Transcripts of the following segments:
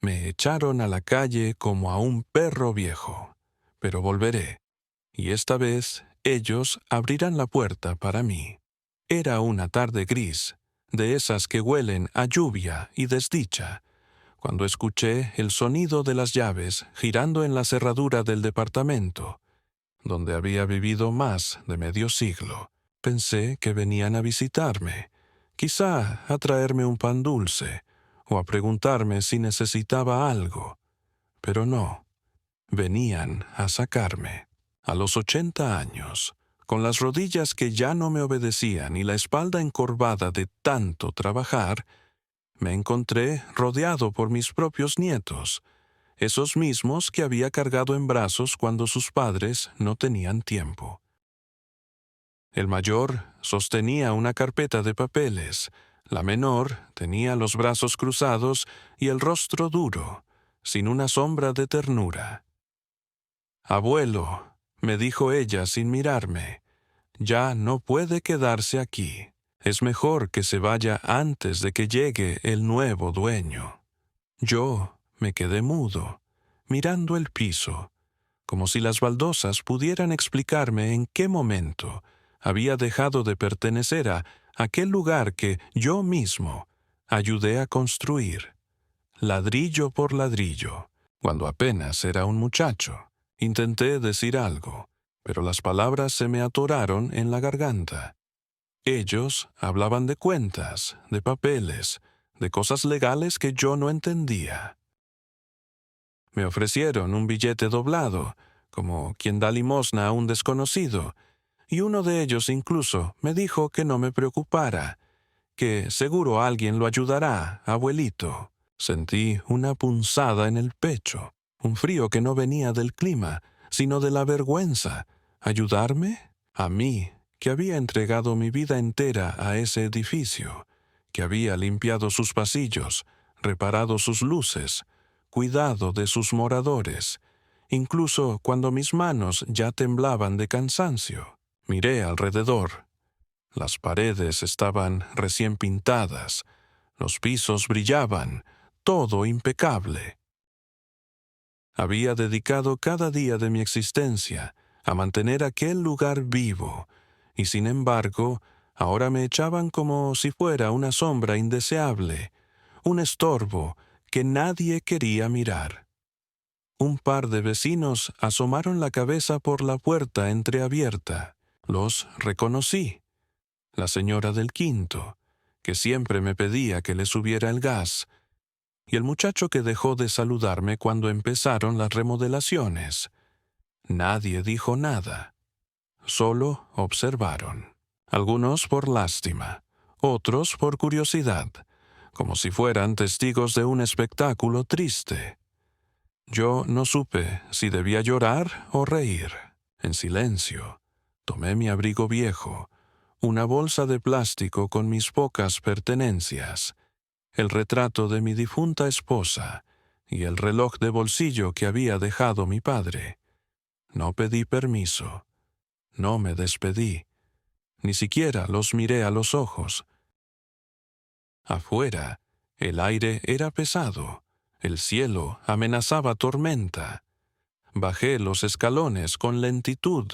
Me echaron a la calle como a un perro viejo, pero volveré, y esta vez ellos abrirán la puerta para mí. Era una tarde gris, de esas que huelen a lluvia y desdicha, cuando escuché el sonido de las llaves girando en la cerradura del departamento, donde había vivido más de medio siglo. Pensé que venían a visitarme, quizá a traerme un pan dulce, o a preguntarme si necesitaba algo, pero no, venían a sacarme. A los 80 años, con las rodillas que ya no me obedecían y la espalda encorvada de tanto trabajar, me encontré rodeado por mis propios nietos, esos mismos que había cargado en brazos cuando sus padres no tenían tiempo. El mayor sostenía una carpeta de papeles, la menor tenía los brazos cruzados y el rostro duro, sin una sombra de ternura. «Abuelo», me dijo ella sin mirarme, «ya no puede quedarse aquí. Es mejor que se vaya antes de que llegue el nuevo dueño». Yo me quedé mudo, mirando el piso, como si las baldosas pudieran explicarme en qué momento había dejado de pertenecer a aquel lugar que yo mismo ayudé a construir, ladrillo por ladrillo, cuando apenas era un muchacho. Intenté decir algo, pero las palabras se me atoraron en la garganta. Ellos hablaban de cuentas, de papeles, de cosas legales que yo no entendía. Me ofrecieron un billete doblado, como quien da limosna a un desconocido, y uno de ellos incluso me dijo que no me preocupara, que seguro alguien lo ayudará, abuelito. Sentí una punzada en el pecho, un frío que no venía del clima, sino de la vergüenza. ¿Ayudarme? A mí, que había entregado mi vida entera a ese edificio, que había limpiado sus pasillos, reparado sus luces, cuidado de sus moradores, incluso cuando mis manos ya temblaban de cansancio. Miré alrededor. Las paredes estaban recién pintadas, los pisos brillaban, todo impecable. Había dedicado cada día de mi existencia a mantener aquel lugar vivo, y sin embargo, ahora me echaban como si fuera una sombra indeseable, un estorbo que nadie quería mirar. Un par de vecinos asomaron la cabeza por la puerta entreabierta. Los reconocí. La señora del quinto, que siempre me pedía que le subiera el gas, y el muchacho que dejó de saludarme cuando empezaron las remodelaciones. Nadie dijo nada. Solo observaron. Algunos por lástima, otros por curiosidad, como si fueran testigos de un espectáculo triste. Yo no supe si debía llorar o reír. En silencio, tomé mi abrigo viejo, una bolsa de plástico con mis pocas pertenencias, el retrato de mi difunta esposa y el reloj de bolsillo que había dejado mi padre. No pedí permiso, no me despedí, ni siquiera los miré a los ojos. Afuera, el aire era pesado, el cielo amenazaba tormenta. Bajé los escalones con lentitud,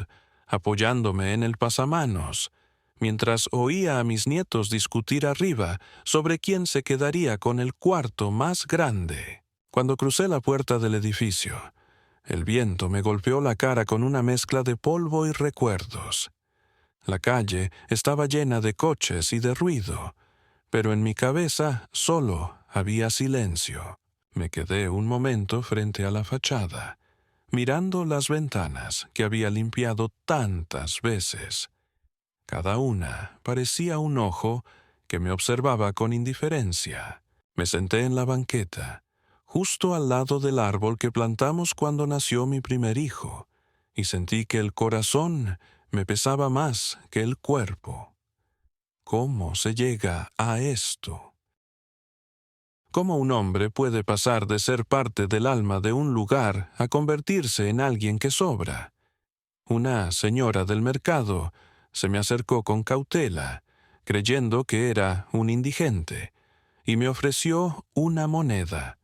apoyándome en el pasamanos, mientras oía a mis nietos discutir arriba sobre quién se quedaría con el cuarto más grande. Cuando crucé la puerta del edificio, el viento me golpeó la cara con una mezcla de polvo y recuerdos. La calle estaba llena de coches y de ruido, pero en mi cabeza solo había silencio. Me quedé un momento frente a la fachada, mirando las ventanas que había limpiado tantas veces. Cada una parecía un ojo que me observaba con indiferencia. Me senté en la banqueta, justo al lado del árbol que plantamos cuando nació mi primer hijo, y sentí que el corazón me pesaba más que el cuerpo. ¿Cómo se llega a esto? ¿Cómo un hombre puede pasar de ser parte del alma de un lugar a convertirse en alguien que sobra? Una señora del mercado se me acercó con cautela, creyendo que era un indigente, y me ofreció una moneda.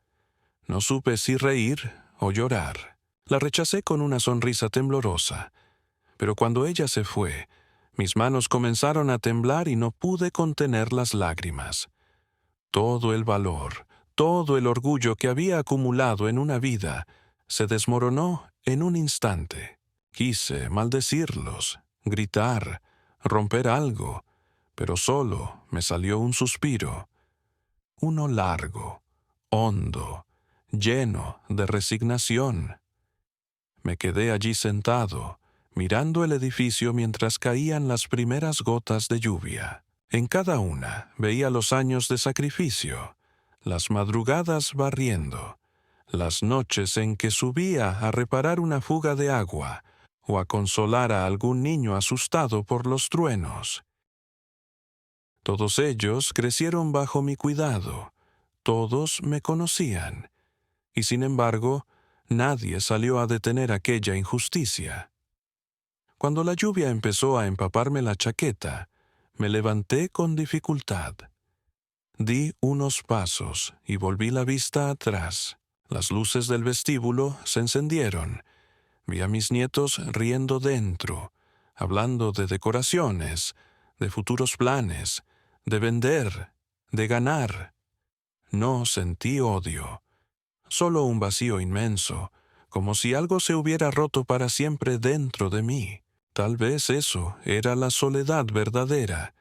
No supe si reír o llorar. La rechacé con una sonrisa temblorosa, pero cuando ella se fue, mis manos comenzaron a temblar y no pude contener las lágrimas. Todo el valor, todo el orgullo que había acumulado en una vida se desmoronó en un instante. Quise maldecirlos, gritar, romper algo, pero solo me salió un suspiro, uno largo, hondo, lleno de resignación. Me quedé allí sentado, mirando el edificio mientras caían las primeras gotas de lluvia. En cada una veía los años de sacrificio, las madrugadas barriendo, las noches en que subía a reparar una fuga de agua o a consolar a algún niño asustado por los truenos. Todos ellos crecieron bajo mi cuidado, todos me conocían, y sin embargo, nadie salió a detener aquella injusticia. Cuando la lluvia empezó a empaparme la chaqueta, me levanté con dificultad. Di unos pasos y volví la vista atrás. Las luces del vestíbulo se encendieron. Vi a mis nietos riendo dentro, hablando de decoraciones, de futuros planes, de vender, de ganar. No sentí odio, solo un vacío inmenso, como si algo se hubiera roto para siempre dentro de mí. Tal vez eso era la soledad verdadera.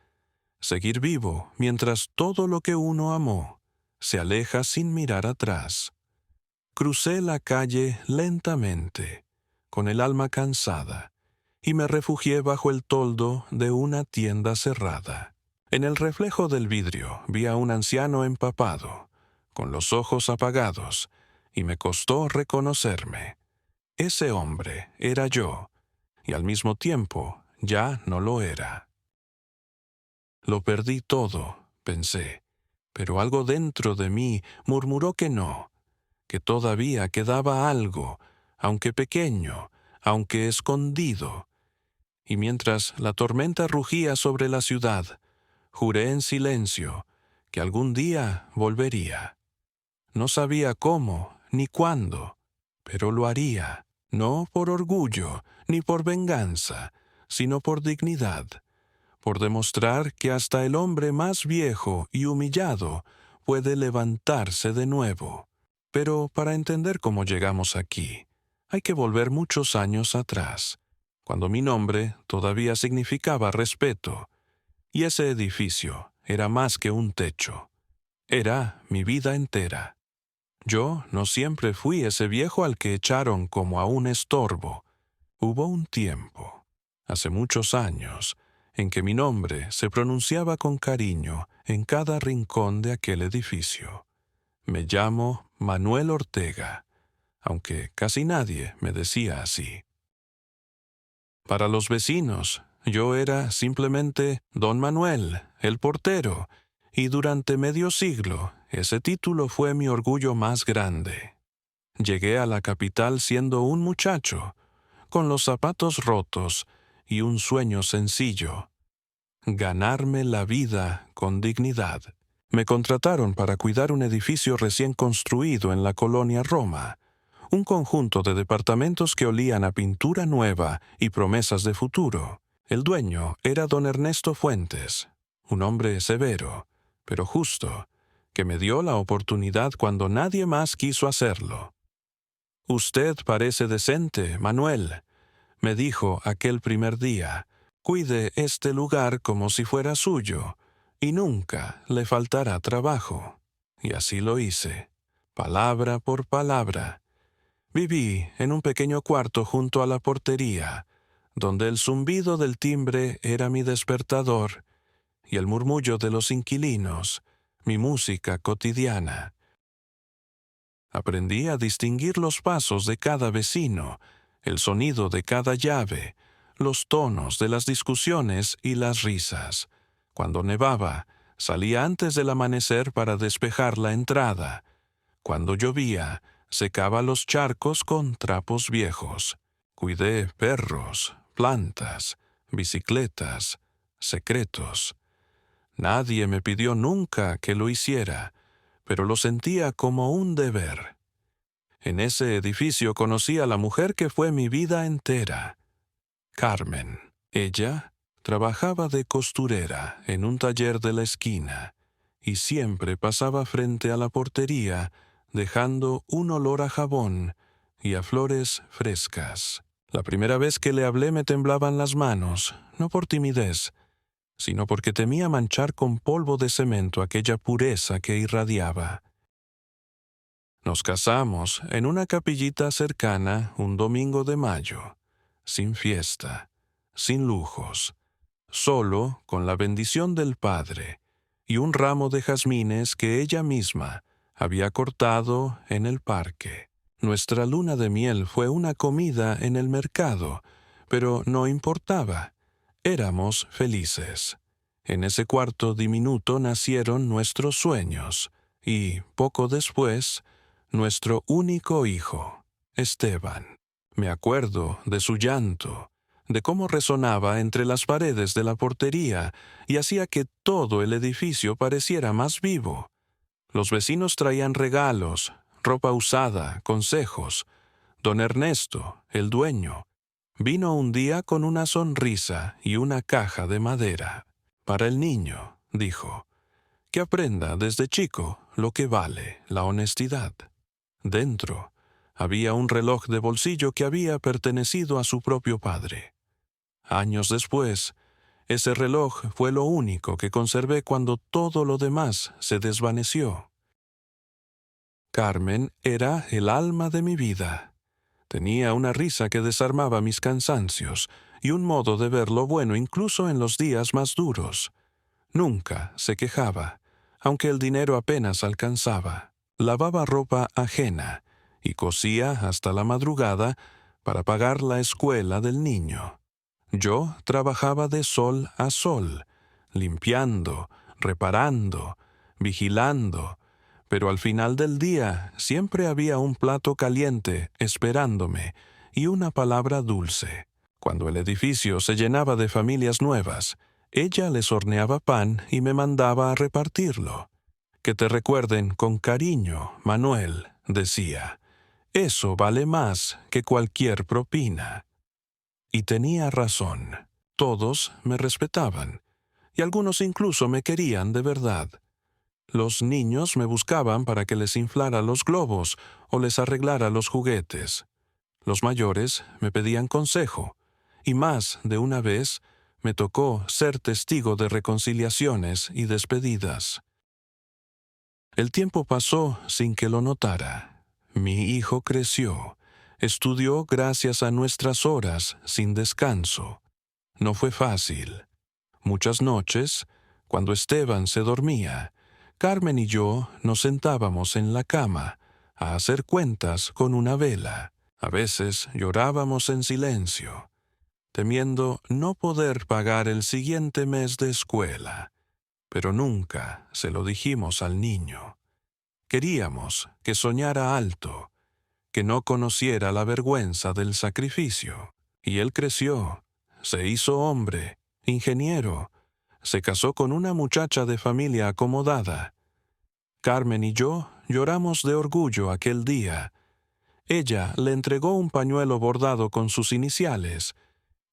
Seguir vivo mientras todo lo que uno amó se aleja sin mirar atrás. Crucé la calle lentamente, con el alma cansada, y me refugié bajo el toldo de una tienda cerrada. En el reflejo del vidrio vi a un anciano empapado, con los ojos apagados, y me costó reconocerme. Ese hombre era yo, y al mismo tiempo ya no lo era. Lo perdí todo, pensé, pero algo dentro de mí murmuró que no, que todavía quedaba algo, aunque pequeño, aunque escondido. Y mientras la tormenta rugía sobre la ciudad, juré en silencio que algún día volvería. No sabía cómo ni cuándo, pero lo haría, no por orgullo ni por venganza, sino por dignidad, por demostrar que hasta el hombre más viejo y humillado puede levantarse de nuevo. Pero para entender cómo llegamos aquí, hay que volver muchos años atrás, cuando mi nombre todavía significaba respeto, y ese edificio era más que un techo. Era mi vida entera. Yo no siempre fui ese viejo al que echaron como a un estorbo. Hubo un tiempo, hace muchos años, en que mi nombre se pronunciaba con cariño en cada rincón de aquel edificio. Me llamo Manuel Ortega, aunque casi nadie me decía así. Para los vecinos, yo era simplemente Don Manuel, el portero, y durante medio siglo ese título fue mi orgullo más grande. Llegué a la capital siendo un muchacho, con los zapatos rotos y un sueño sencillo: ganarme la vida con dignidad. Me contrataron para cuidar un edificio recién construido en la colonia Roma, un conjunto de departamentos que olían a pintura nueva y promesas de futuro. El dueño era don Ernesto Fuentes, un hombre severo, pero justo, que me dio la oportunidad cuando nadie más quiso hacerlo. «Usted parece decente, Manuel», me dijo aquel primer día. «Cuide este lugar como si fuera suyo, y nunca le faltará trabajo». Y así lo hice, palabra por palabra. Viví en un pequeño cuarto junto a la portería, donde el zumbido del timbre era mi despertador y el murmullo de los inquilinos, mi música cotidiana. Aprendí a distinguir los pasos de cada vecino, el sonido de cada llave, los tonos de las discusiones y las risas. Cuando nevaba, salía antes del amanecer para despejar la entrada. Cuando llovía, secaba los charcos con trapos viejos. Cuidé perros, plantas, bicicletas, secretos. Nadie me pidió nunca que lo hiciera, pero lo sentía como un deber. En ese edificio conocí a la mujer que fue mi vida entera, Carmen. Ella trabajaba de costurera en un taller de la esquina y siempre pasaba frente a la portería dejando un olor a jabón y a flores frescas. La primera vez que le hablé me temblaban las manos, no por timidez, sino porque temía manchar con polvo de cemento aquella pureza que irradiaba. Nos casamos en una capillita cercana un domingo de mayo, sin fiesta, sin lujos, solo con la bendición del Padre y un ramo de jazmines que ella misma había cortado en el parque. Nuestra luna de miel fue una comida en el mercado, pero no importaba. Éramos felices. En ese cuarto diminuto nacieron nuestros sueños y, poco después, nuestro único hijo, Esteban. Me acuerdo de su llanto, de cómo resonaba entre las paredes de la portería y hacía que todo el edificio pareciera más vivo. Los vecinos traían regalos, ropa usada, consejos. Don Ernesto, el dueño, vino un día con una sonrisa y una caja de madera. Para el niño, dijo, que aprenda desde chico lo que vale la honestidad. Dentro había un reloj de bolsillo que había pertenecido a su propio padre. Años después, ese reloj fue lo único que conservé cuando todo lo demás se desvaneció. Carmen era el alma de mi vida. Tenía una risa que desarmaba mis cansancios y un modo de ver lo bueno incluso en los días más duros. Nunca se quejaba, aunque el dinero apenas alcanzaba. Lavaba ropa ajena y cosía hasta la madrugada para pagar la escuela del niño. Yo trabajaba de sol a sol, limpiando, reparando, vigilando, pero al final del día siempre había un plato caliente esperándome y una palabra dulce. Cuando el edificio se llenaba de familias nuevas, ella les horneaba pan y me mandaba a repartirlo. Que te recuerden con cariño, Manuel, decía. Eso vale más que cualquier propina. Y tenía razón. Todos me respetaban, y algunos incluso me querían de verdad. Los niños me buscaban para que les inflara los globos o les arreglara los juguetes. Los mayores me pedían consejo, y más de una vez me tocó ser testigo de reconciliaciones y despedidas. El tiempo pasó sin que lo notara. Mi hijo creció. Estudió gracias a nuestras horas sin descanso. No fue fácil. Muchas noches, cuando Esteban se dormía, Carmen y yo nos sentábamos en la cama a hacer cuentas con una vela. A veces llorábamos en silencio, temiendo no poder pagar el siguiente mes de escuela. Pero nunca se lo dijimos al niño. Queríamos que soñara alto, que no conociera la vergüenza del sacrificio. Y él creció, se hizo hombre, ingeniero, se casó con una muchacha de familia acomodada. Carmen y yo lloramos de orgullo aquel día. Ella le entregó un pañuelo bordado con sus iniciales,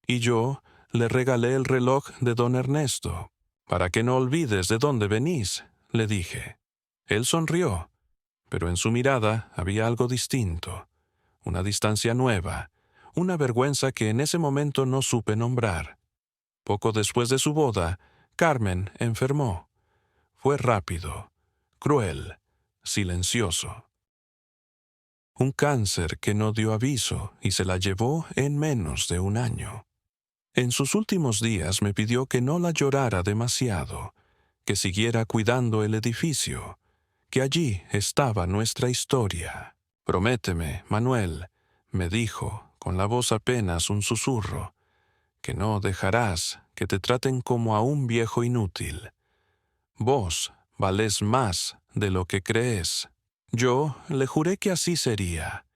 y yo le regalé el reloj de don Ernesto. «Para que no olvides de dónde venís», le dije. Él sonrió, pero en su mirada había algo distinto, una distancia nueva, una vergüenza que en ese momento no supe nombrar. Poco después de su boda, Carmen enfermó. Fue rápido, cruel, silencioso. Un cáncer que no dio aviso y se la llevó en menos de un año. En sus últimos días me pidió que no la llorara demasiado, que siguiera cuidando el edificio, que allí estaba nuestra historia. «Prométeme, Manuel», me dijo, con la voz apenas un susurro, «que no dejarás que te traten como a un viejo inútil. Vos valés más de lo que crees». Yo le juré que así sería,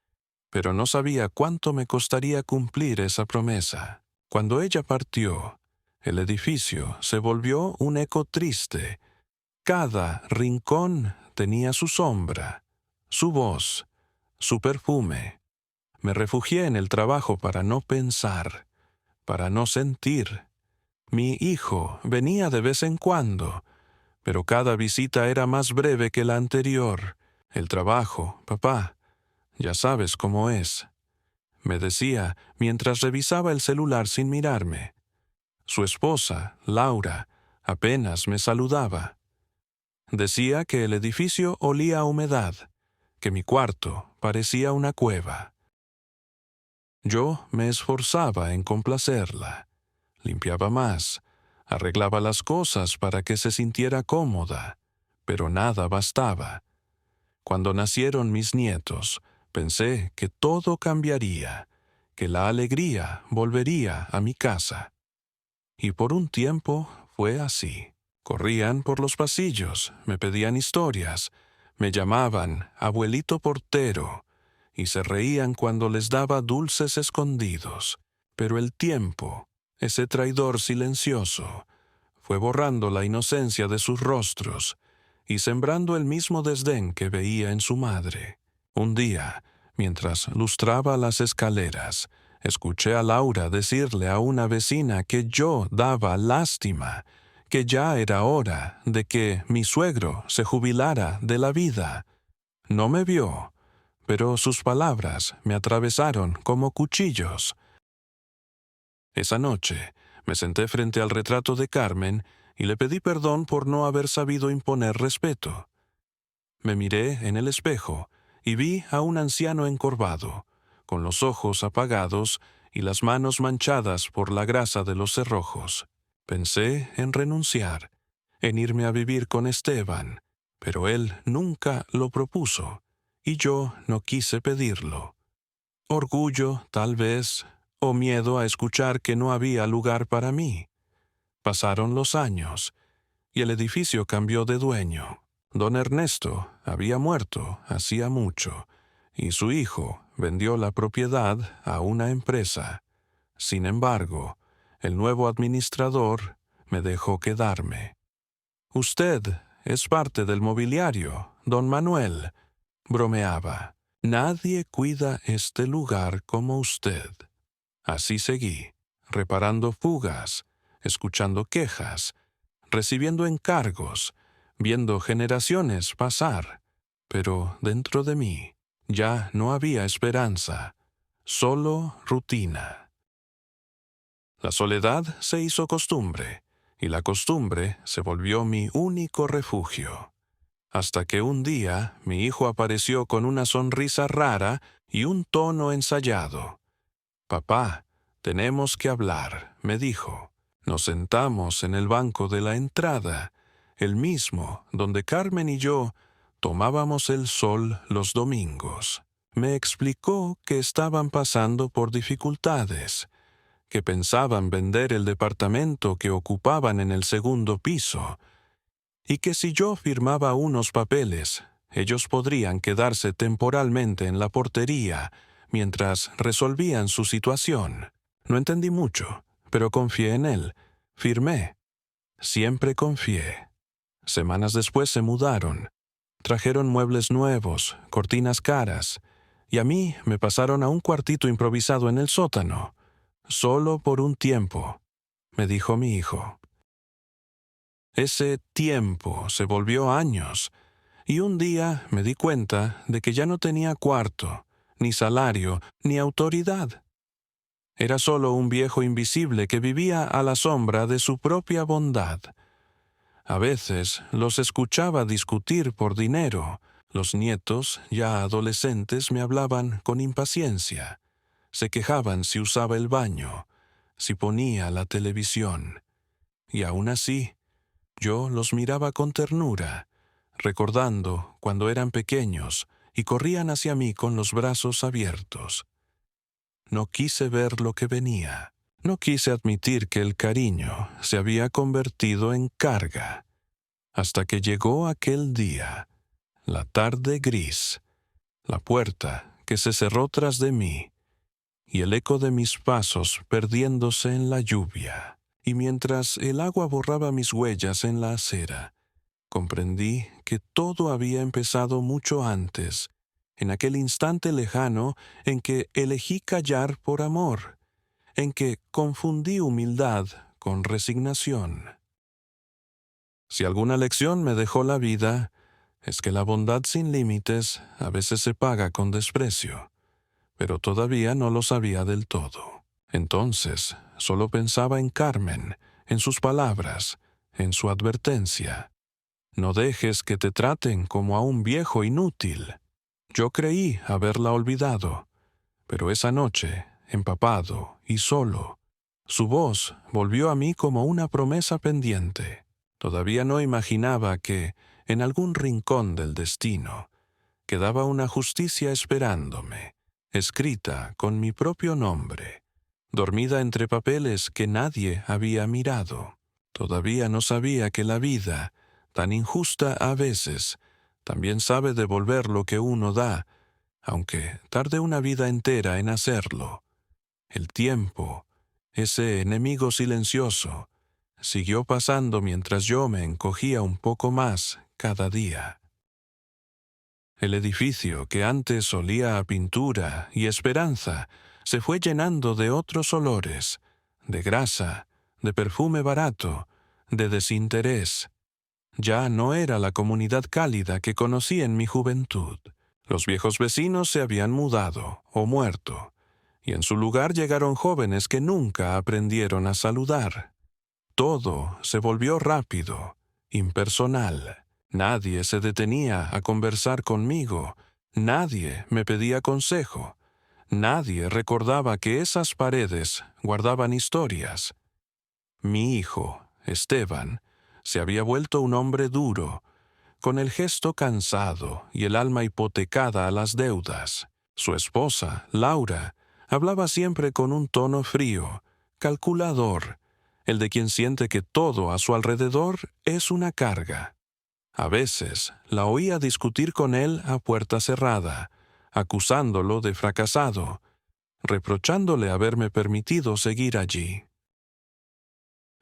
pero no sabía cuánto me costaría cumplir esa promesa. Cuando ella partió, el edificio se volvió un eco triste. Cada rincón tenía su sombra, su voz, su perfume. Me refugié en el trabajo para no pensar, para no sentir. Mi hijo venía de vez en cuando, pero cada visita era más breve que la anterior. El trabajo, papá, ya sabes cómo es, me decía mientras revisaba el celular sin mirarme. Su esposa, Laura, apenas me saludaba. Decía que el edificio olía a humedad, que mi cuarto parecía una cueva. Yo me esforzaba en complacerla. Limpiaba más, arreglaba las cosas para que se sintiera cómoda, pero nada bastaba. Cuando nacieron mis nietos, pensé que todo cambiaría, que la alegría volvería a mi casa. Y por un tiempo fue así. Corrían por los pasillos, me pedían historias, me llamaban abuelito portero, y se reían cuando les daba dulces escondidos. Pero el tiempo, ese traidor silencioso, fue borrando la inocencia de sus rostros y sembrando el mismo desdén que veía en su madre. Un día, mientras lustraba las escaleras, escuché a Laura decirle a una vecina que yo daba lástima, que ya era hora de que mi suegro se jubilara de la vida. No me vio, pero sus palabras me atravesaron como cuchillos. Esa noche me senté frente al retrato de Carmen y le pedí perdón por no haber sabido imponer respeto. Me miré en el espejo y vi a un anciano encorvado, con los ojos apagados y las manos manchadas por la grasa de los cerrojos. Pensé en renunciar, en irme a vivir con Esteban, pero él nunca lo propuso, y yo no quise pedirlo. Orgullo, tal vez, o miedo a escuchar que no había lugar para mí. Pasaron los años, y el edificio cambió de dueño. Don Ernesto había muerto hacía mucho, y su hijo vendió la propiedad a una empresa. Sin embargo, el nuevo administrador me dejó quedarme. «Usted es parte del mobiliario, don Manuel», bromeaba. «Nadie cuida este lugar como usted». Así seguí, reparando fugas, escuchando quejas, recibiendo encargos, viendo generaciones pasar. Pero dentro de mí ya no había esperanza, solo rutina. La soledad se hizo costumbre, y la costumbre se volvió mi único refugio. Hasta que un día mi hijo apareció con una sonrisa rara y un tono ensayado. «Papá, tenemos que hablar», me dijo. Nos sentamos en el banco de la entrada, el mismo donde Carmen y yo tomábamos el sol los domingos. Me explicó que estaban pasando por dificultades, que pensaban vender el departamento que ocupaban en el segundo piso, y que si yo firmaba unos papeles, ellos podrían quedarse temporalmente en la portería mientras resolvían su situación. No entendí mucho, pero confié en él. Firmé. Siempre confié. Semanas después se mudaron. Trajeron muebles nuevos, cortinas caras, y a mí me pasaron a un cuartito improvisado en el sótano. Solo por un tiempo, me dijo mi hijo. Ese tiempo se volvió años, y un día me di cuenta de que ya no tenía cuarto, ni salario, ni autoridad. Era solo un viejo invisible que vivía a la sombra de su propia bondad. A veces los escuchaba discutir por dinero. Los nietos, ya adolescentes, me hablaban con impaciencia. Se quejaban si usaba el baño, si ponía la televisión. Y aún así, yo los miraba con ternura, recordando cuando eran pequeños y corrían hacia mí con los brazos abiertos. No quise ver lo que venía. No quise admitir que el cariño se había convertido en carga. Hasta que llegó aquel día, la tarde gris, la puerta que se cerró tras de mí, y el eco de mis pasos perdiéndose en la lluvia. Y mientras el agua borraba mis huellas en la acera, comprendí que todo había empezado mucho antes, en aquel instante lejano en que elegí callar por amor, en que confundí humildad con resignación. Si alguna lección me dejó la vida, es que la bondad sin límites a veces se paga con desprecio, pero todavía no lo sabía del todo. Entonces, solo pensaba en Carmen, en sus palabras, en su advertencia. No dejes que te traten como a un viejo inútil. Yo creí haberla olvidado, pero esa noche, empapado y solo, su voz volvió a mí como una promesa pendiente. Todavía no imaginaba que, en algún rincón del destino, quedaba una justicia esperándome, escrita con mi propio nombre, dormida entre papeles que nadie había mirado. Todavía no sabía que la vida, tan injusta a veces, también sabe devolver lo que uno da, aunque tarde una vida entera en hacerlo. El tiempo, ese enemigo silencioso, siguió pasando mientras yo me encogía un poco más cada día. El edificio que antes olía a pintura y esperanza se fue llenando de otros olores, de grasa, de perfume barato, de desinterés. Ya no era la comunidad cálida que conocí en mi juventud. Los viejos vecinos se habían mudado o muerto, y en su lugar llegaron jóvenes que nunca aprendieron a saludar. Todo se volvió rápido, impersonal. Nadie se detenía a conversar conmigo, nadie me pedía consejo, nadie recordaba que esas paredes guardaban historias. Mi hijo, Esteban, se había vuelto un hombre duro, con el gesto cansado y el alma hipotecada a las deudas. Su esposa, Laura, hablaba siempre con un tono frío, calculador, el de quien siente que todo a su alrededor es una carga. A veces la oía discutir con él a puerta cerrada, acusándolo de fracasado, reprochándole haberme permitido seguir allí.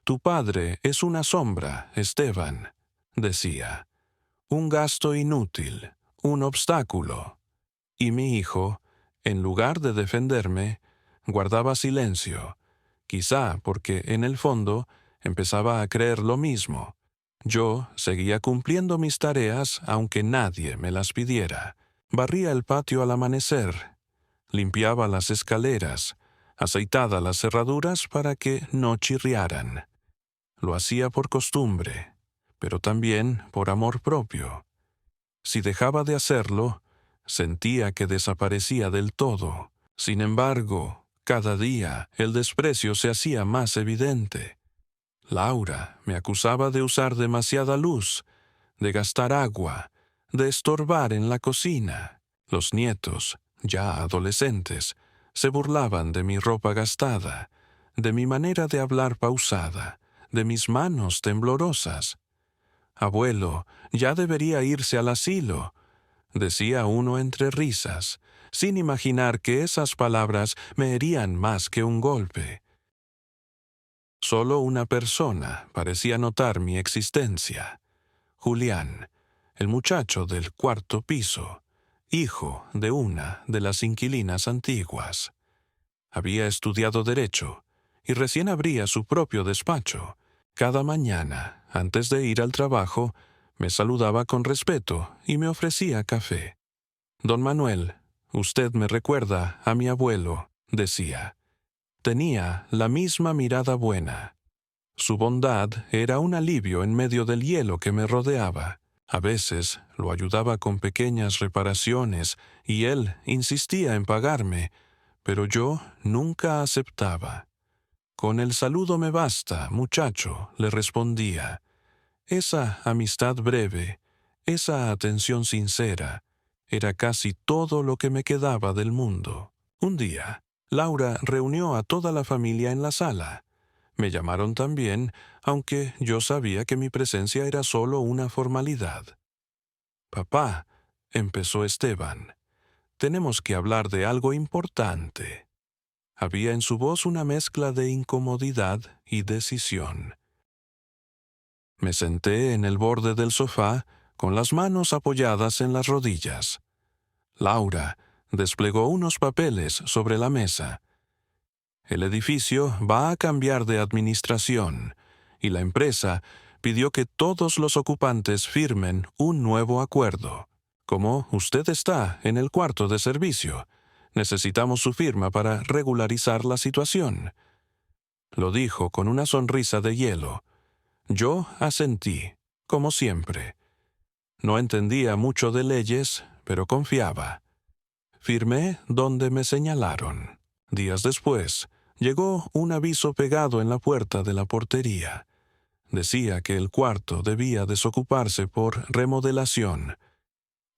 «Tu padre es una sombra, Esteban», decía, «un gasto inútil, un obstáculo». Y mi hijo, en lugar de defenderme, guardaba silencio, quizá porque en el fondo empezaba a creer lo mismo. Yo seguía cumpliendo mis tareas aunque nadie me las pidiera. Barría el patio al amanecer, limpiaba las escaleras, aceitaba las cerraduras para que no chirriaran. Lo hacía por costumbre, pero también por amor propio. Si dejaba de hacerlo, sentía que desaparecía del todo. Sin embargo, cada día el desprecio se hacía más evidente. Laura me acusaba de usar demasiada luz, de gastar agua, de estorbar en la cocina. Los nietos, ya adolescentes, se burlaban de mi ropa gastada, de mi manera de hablar pausada, de mis manos temblorosas. «Abuelo, ya debería irse al asilo», decía uno entre risas, sin imaginar que esas palabras me herían más que un golpe. Solo una persona parecía notar mi existencia: Julián, el muchacho del cuarto piso, hijo de una de las inquilinas antiguas. Había estudiado Derecho y recién abría su propio despacho. Cada mañana, antes de ir al trabajo, me saludaba con respeto y me ofrecía café. «Don Manuel, usted me recuerda a mi abuelo», decía. Tenía la misma mirada buena. Su bondad era un alivio en medio del hielo que me rodeaba. A veces lo ayudaba con pequeñas reparaciones y él insistía en pagarme, pero yo nunca aceptaba. «Con el saludo me basta, muchacho», le respondía. Esa amistad breve, esa atención sincera, era casi todo lo que me quedaba del mundo. Un día, Laura reunió a toda la familia en la sala. Me llamaron también, aunque yo sabía que mi presencia era solo una formalidad. «Papá», empezó Esteban, «tenemos que hablar de algo importante». Había en su voz una mezcla de incomodidad y decisión. Me senté en el borde del sofá, con las manos apoyadas en las rodillas. Laura desplegó unos papeles sobre la mesa. El edificio va a cambiar de administración y la empresa pidió que todos los ocupantes firmen un nuevo acuerdo. Como usted está en el cuarto de servicio, necesitamos su firma para regularizar la situación. Lo dijo con una sonrisa de hielo. Yo asentí, como siempre. No entendía mucho de leyes, pero confiaba. Firmé donde me señalaron. Días después, llegó un aviso pegado en la puerta de la portería. Decía que el cuarto debía desocuparse por remodelación.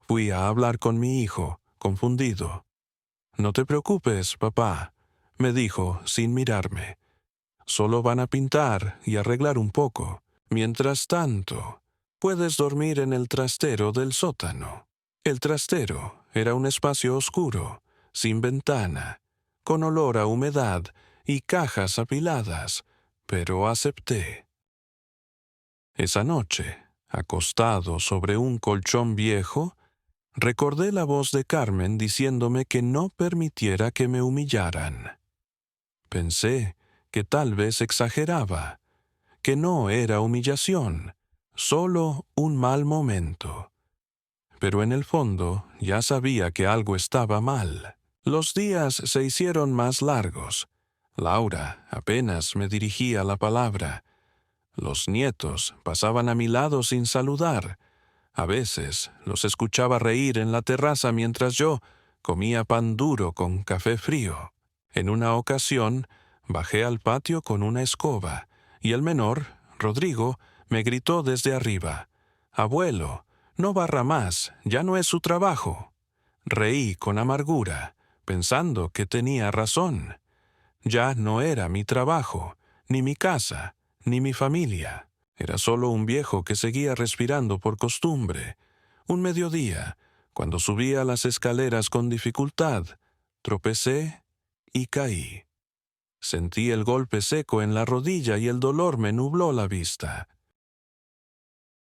Fui a hablar con mi hijo, confundido. «No te preocupes, papá», me dijo sin mirarme. «Solo van a pintar y arreglar un poco. Mientras tanto, puedes dormir en el trastero del sótano». El trastero era un espacio oscuro, sin ventana, con olor a humedad y cajas apiladas, pero acepté. Esa noche, acostado sobre un colchón viejo, recordé la voz de Carmen diciéndome que no permitiera que me humillaran. Pensé que tal vez exageraba, que no era humillación, solo un mal momento. Pero en el fondo ya sabía que algo estaba mal. Los días se hicieron más largos. Laura apenas me dirigía la palabra. Los nietos pasaban a mi lado sin saludar. A veces los escuchaba reír en la terraza mientras yo comía pan duro con café frío. En una ocasión bajé al patio con una escoba y el menor, Rodrigo, me gritó desde arriba: «Abuelo, no barra más, ya no es su trabajo». Reí con amargura, pensando que tenía razón. Ya no era mi trabajo, ni mi casa, ni mi familia. Era solo un viejo que seguía respirando por costumbre. Un mediodía, cuando subía las escaleras con dificultad, tropecé y caí. Sentí el golpe seco en la rodilla y el dolor me nubló la vista.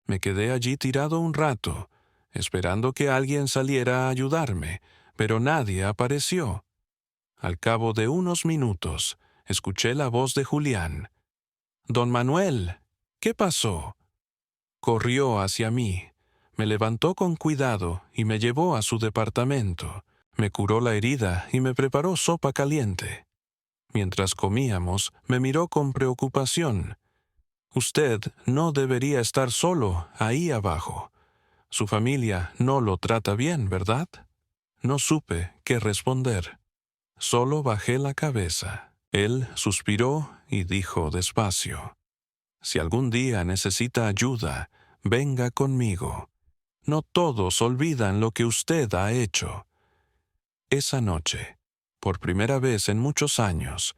Me quedé allí tirado un rato, esperando que alguien saliera a ayudarme, pero nadie apareció. Al cabo de unos minutos, escuché la voz de Julián. «Don Manuel, ¿qué pasó?». Corrió hacia mí, me levantó con cuidado y me llevó a su departamento. Me curó la herida y me preparó sopa caliente. Mientras comíamos, me miró con preocupación. «Usted no debería estar solo ahí abajo. Su familia no lo trata bien, ¿verdad?». No supe qué responder. Solo bajé la cabeza. Él suspiró y dijo despacio: «Si algún día necesita ayuda, venga conmigo. No todos olvidan lo que usted ha hecho». Esa noche, por primera vez en muchos años,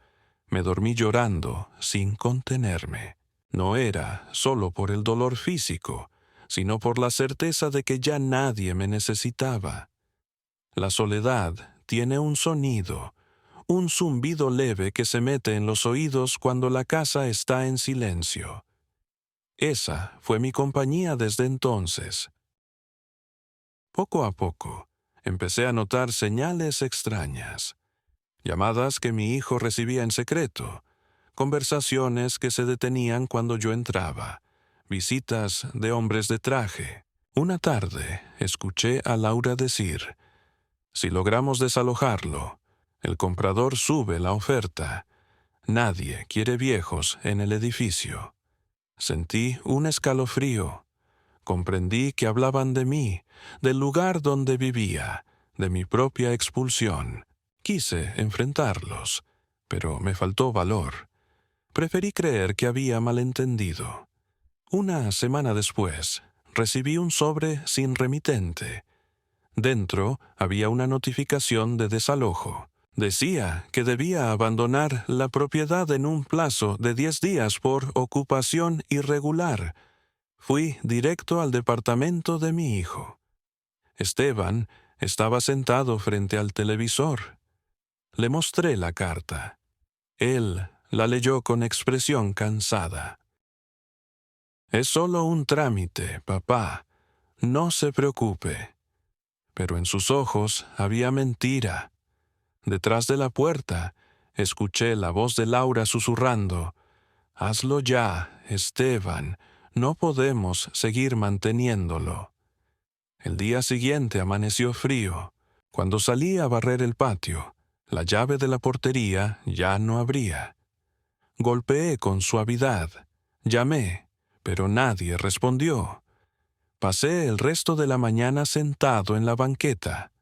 me dormí llorando sin contenerme. No era solo por el dolor físico, sino por la certeza de que ya nadie me necesitaba. La soledad tiene un sonido, un zumbido leve que se mete en los oídos cuando la casa está en silencio. Esa fue mi compañía desde entonces. Poco a poco, empecé a notar señales extrañas. Llamadas que mi hijo recibía en secreto, conversaciones que se detenían cuando yo entraba, visitas de hombres de traje. Una tarde escuché a Laura decir: «Si logramos desalojarlo, el comprador sube la oferta. Nadie quiere viejos en el edificio». Sentí un escalofrío. Comprendí que hablaban de mí, del lugar donde vivía, de mi propia expulsión. Quise enfrentarlos, pero me faltó valor. Preferí creer que había malentendido. Una semana después, recibí un sobre sin remitente. Dentro había una notificación de desalojo. Decía que debía abandonar la propiedad en un plazo de 10 días por ocupación irregular. Fui directo al departamento de mi hijo. Esteban estaba sentado frente al televisor. Le mostré la carta. Él la leyó con expresión cansada. «Es solo un trámite, papá. No se preocupe». pero en sus ojos había mentira. Detrás de la puerta, escuché la voz de Laura susurrando: «Hazlo ya, Esteban, no podemos seguir manteniéndolo». El día siguiente amaneció frío. Cuando salí a barrer el patio, la llave de la portería ya no abría. Golpeé con suavidad. Llamé, pero nadie respondió. Pasé el resto de la mañana sentado en la banqueta.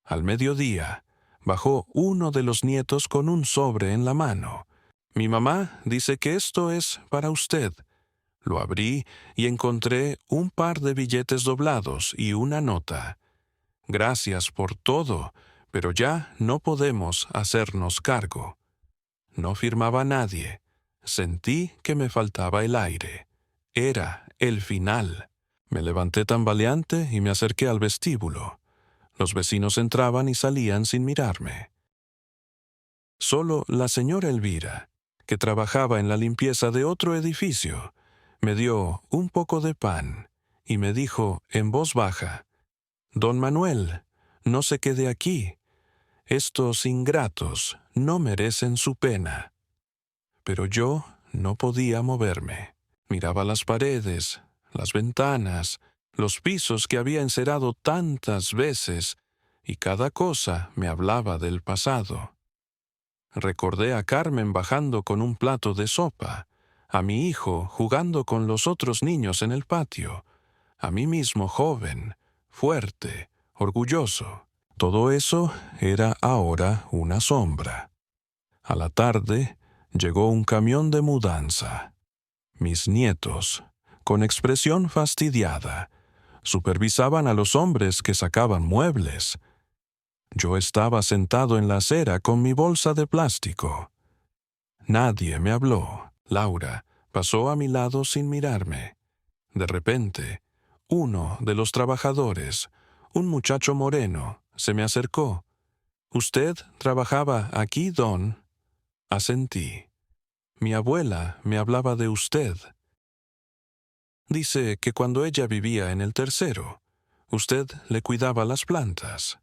Al mediodía, bajó uno de los nietos con un sobre en la mano. «Mi mamá dice que esto es para usted». Lo abrí y encontré un par de billetes doblados y una nota. «Gracias por todo, pero ya no podemos hacernos cargo». No firmaba nadie. Sentí que me faltaba el aire. Era el final. Me levanté tambaleante y me acerqué al vestíbulo. Los vecinos entraban y salían sin mirarme. Solo la señora Elvira, que trabajaba en la limpieza de otro edificio, me dio un poco de pan y me dijo en voz baja: «Don Manuel, no se quede aquí. Estos ingratos no merecen su pena». Pero yo no podía moverme. Miraba las paredes, las ventanas, los pisos que había encerado tantas veces, y cada cosa me hablaba del pasado. Recordé a Carmen bajando con un plato de sopa, a mi hijo jugando con los otros niños en el patio, a mí mismo joven, fuerte, orgulloso. Todo eso era ahora una sombra. A la tarde llegó un camión de mudanza. Mis nietos, con expresión fastidiada, supervisaban a los hombres que sacaban muebles. Yo estaba sentado en la acera con mi bolsa de plástico. Nadie me habló. Laura pasó a mi lado sin mirarme. De repente, uno de los trabajadores, un muchacho moreno, se me acercó. «¿Usted trabajaba aquí, don?» Asentí. «Mi abuela me hablaba de usted. Dice que cuando ella vivía en el tercero, usted le cuidaba las plantas».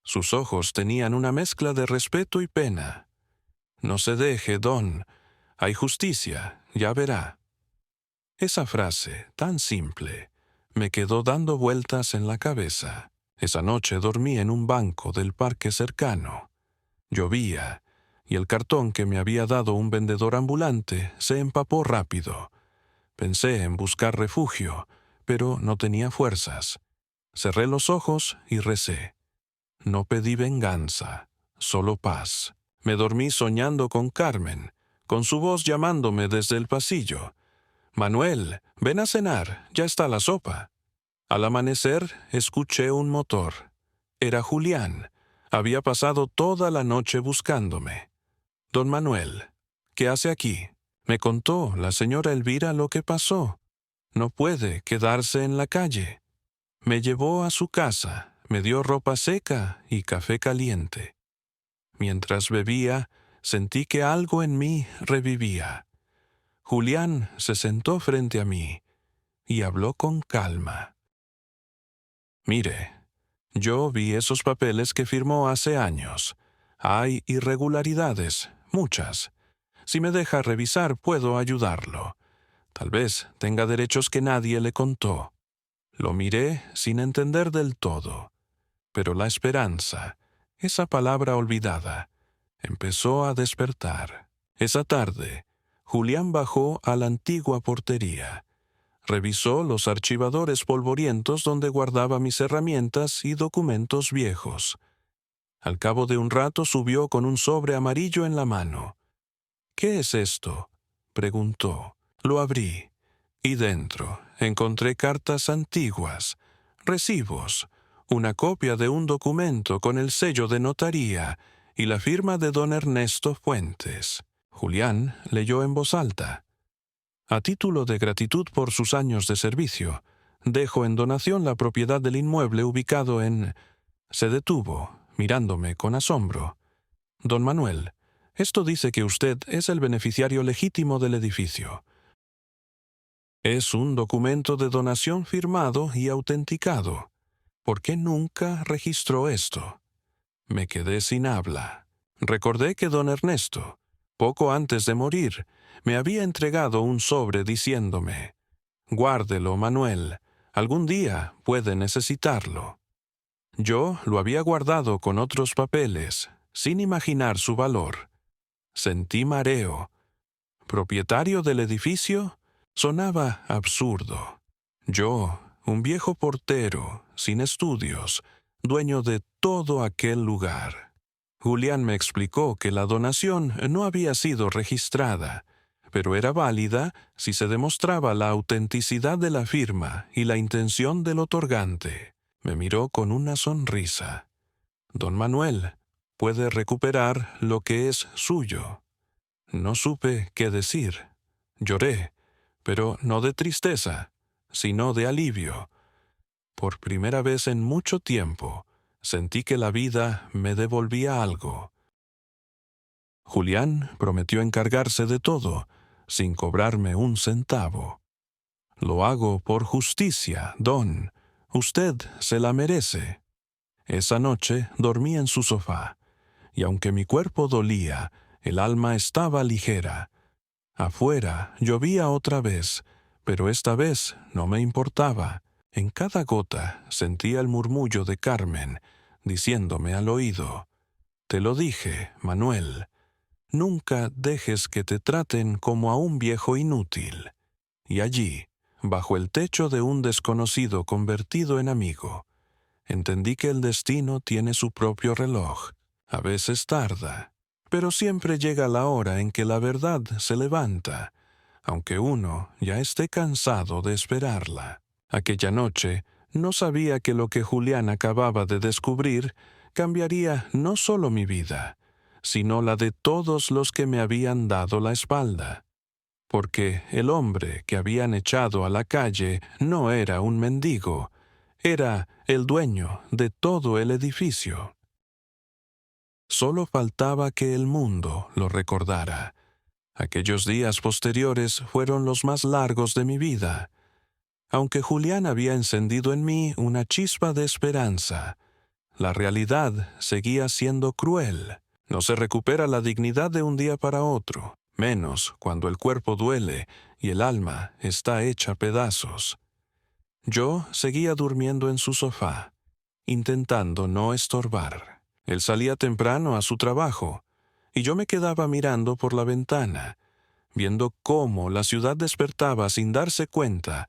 Sus ojos tenían una mezcla de respeto y pena. «No se deje, don. Hay justicia, ya verá». Esa frase, tan simple, me quedó dando vueltas en la cabeza. Esa noche dormí en un banco del parque cercano. Llovía, y el cartón que me había dado un vendedor ambulante se empapó rápido. Pensé en buscar refugio, pero no tenía fuerzas. Cerré los ojos y recé. No pedí venganza, solo paz. Me dormí soñando con Carmen, con su voz llamándome desde el pasillo. «Manuel, ven a cenar, ya está la sopa». Al amanecer, escuché un motor. Era Julián. Había pasado toda la noche buscándome. «Don Manuel, ¿qué hace aquí?» Me contó la señora Elvira lo que pasó. No puede quedarse en la calle. Me llevó a su casa, me dio ropa seca y café caliente. Mientras bebía, sentí que algo en mí revivía. Julián se sentó frente a mí y habló con calma. «Mire, yo vi esos papeles que firmó hace años. Hay irregularidades, muchas. Si me deja revisar, puedo ayudarlo. Tal vez tenga derechos que nadie le contó». Lo miré sin entender del todo, pero la esperanza, esa palabra olvidada, empezó a despertar. Esa tarde, Julián bajó a la antigua portería. Revisó los archivadores polvorientos donde guardaba mis herramientas y documentos viejos. Al cabo de un rato subió con un sobre amarillo en la mano. «¿Qué es esto?», preguntó. Lo abrí, y dentro encontré cartas antiguas, recibos, una copia de un documento con el sello de notaría y la firma de don Ernesto Fuentes. Julián leyó en voz alta: «A título de gratitud por sus años de servicio, dejo en donación la propiedad del inmueble ubicado en...». Se detuvo, mirándome con asombro. «Don Manuel, esto dice que usted es el beneficiario legítimo del edificio. Es un documento de donación firmado y autenticado. ¿Por qué nunca registró esto? Me quedé sin habla. Recordé que don Ernesto, poco antes de morir, me había entregado un sobre diciéndome: «Guárdelo, Manuel, algún día puede necesitarlo». Yo lo había guardado con otros papeles, sin imaginar su valor. Sentí mareo. ¿Propietario del edificio? Sonaba absurdo. Yo, un viejo portero, sin estudios, dueño de todo aquel lugar. Julián me explicó que la donación no había sido registrada, pero era válida si se demostraba la autenticidad de la firma y la intención del otorgante. Me miró con una sonrisa. «Don Manuel puede recuperar lo que es suyo». No supe qué decir. Lloré, pero no de tristeza, sino de alivio. Por primera vez en mucho tiempo, sentí que la vida me devolvía algo. Julián prometió encargarse de todo, sin cobrarme un centavo. «Lo hago por justicia, don. Usted se la merece». Esa noche dormí en su sofá, y aunque mi cuerpo dolía, el alma estaba ligera. Afuera llovía otra vez, pero esta vez no me importaba. En cada gota sentía el murmullo de Carmen, diciéndome al oído: «Te lo dije, Manuel, nunca dejes que te traten como a un viejo inútil». Y allí, bajo el techo de un desconocido convertido en amigo, entendí que el destino tiene su propio reloj. A veces tarda, pero siempre llega la hora en que la verdad se levanta, aunque uno ya esté cansado de esperarla. Aquella noche no sabía que lo que Julián acababa de descubrir cambiaría no solo mi vida, sino la de todos los que me habían dado la espalda. Porque el hombre que habían echado a la calle no era un mendigo, era el dueño de todo el edificio. Solo faltaba que el mundo lo recordara. Aquellos días posteriores fueron los más largos de mi vida. Aunque Julián había encendido en mí una chispa de esperanza, la realidad seguía siendo cruel. No se recupera la dignidad de un día para otro, menos cuando el cuerpo duele y el alma está hecha pedazos. Yo seguía durmiendo en su sofá, intentando no estorbar. Él salía temprano a su trabajo, y yo me quedaba mirando por la ventana, viendo cómo la ciudad despertaba sin darse cuenta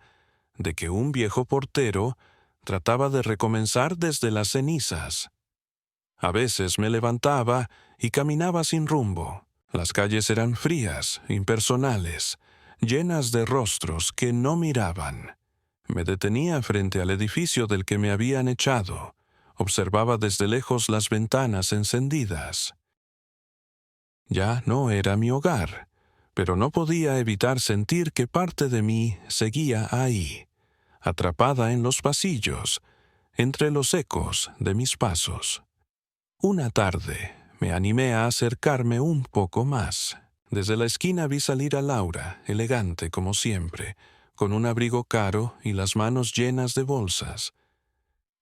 de que un viejo portero trataba de recomenzar desde las cenizas. A veces me levantaba y caminaba sin rumbo. Las calles eran frías, impersonales, llenas de rostros que no miraban. Me detenía frente al edificio del que me habían echado. Observaba desde lejos las ventanas encendidas. Ya no era mi hogar, pero no podía evitar sentir que parte de mí seguía ahí, atrapada en los pasillos, entre los ecos de mis pasos. Una tarde me animé a acercarme un poco más. Desde la esquina vi salir a Laura, elegante como siempre, con un abrigo caro y las manos llenas de bolsas.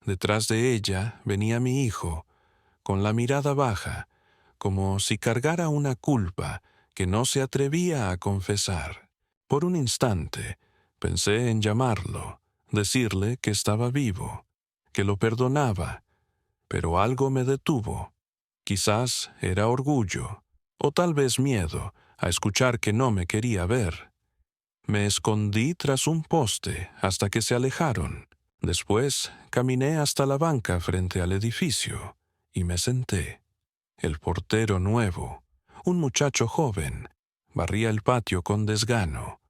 Detrás de ella venía mi hijo, con la mirada baja, como si cargara una culpa que no se atrevía a confesar. Por un instante pensé en llamarlo, decirle que estaba vivo, que lo perdonaba, pero algo me detuvo. Quizás era orgullo, o tal vez miedo a escuchar que no me quería ver. Me escondí tras un poste hasta que se alejaron. Después caminé hasta la banca frente al edificio y me senté. El portero nuevo, un muchacho joven, barría el patio con desgano.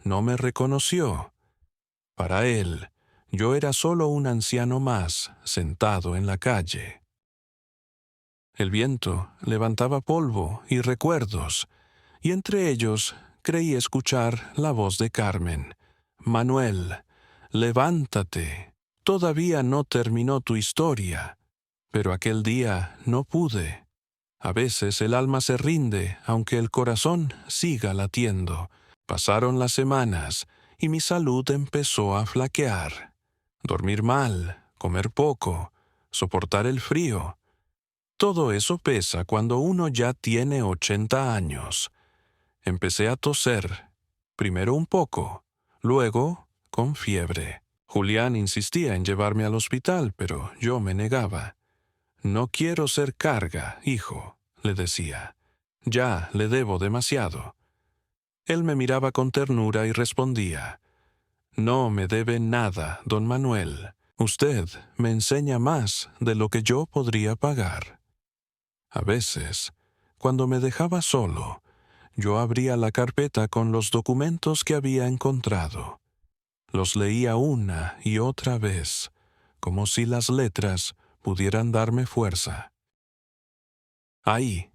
No me reconoció. Para él, yo era solo un anciano más sentado en la calle. El viento levantaba polvo y recuerdos, y entre ellos creí escuchar la voz de Carmen. «Manuel, levántate. Todavía no terminó tu historia». Pero aquel día no pude. A veces el alma se rinde, aunque el corazón siga latiendo. Pasaron las semanas y mi salud empezó a flaquear. Dormir mal, comer poco, soportar el frío. Todo eso pesa cuando uno ya tiene 80 años. Empecé a toser, primero un poco, luego con fiebre. Julián insistía en llevarme al hospital, pero yo me negaba. No quiero ser carga, hijo, le decía. Ya le debo demasiado. Él me miraba con ternura y respondía: no me debe nada, don Manuel. Usted me enseña más de lo que yo podría pagar. A veces, cuando me dejaba solo, yo abría la carpeta con los documentos que había encontrado. Los leía una y otra vez, como si las letras pudieran darme fuerza. Ahí,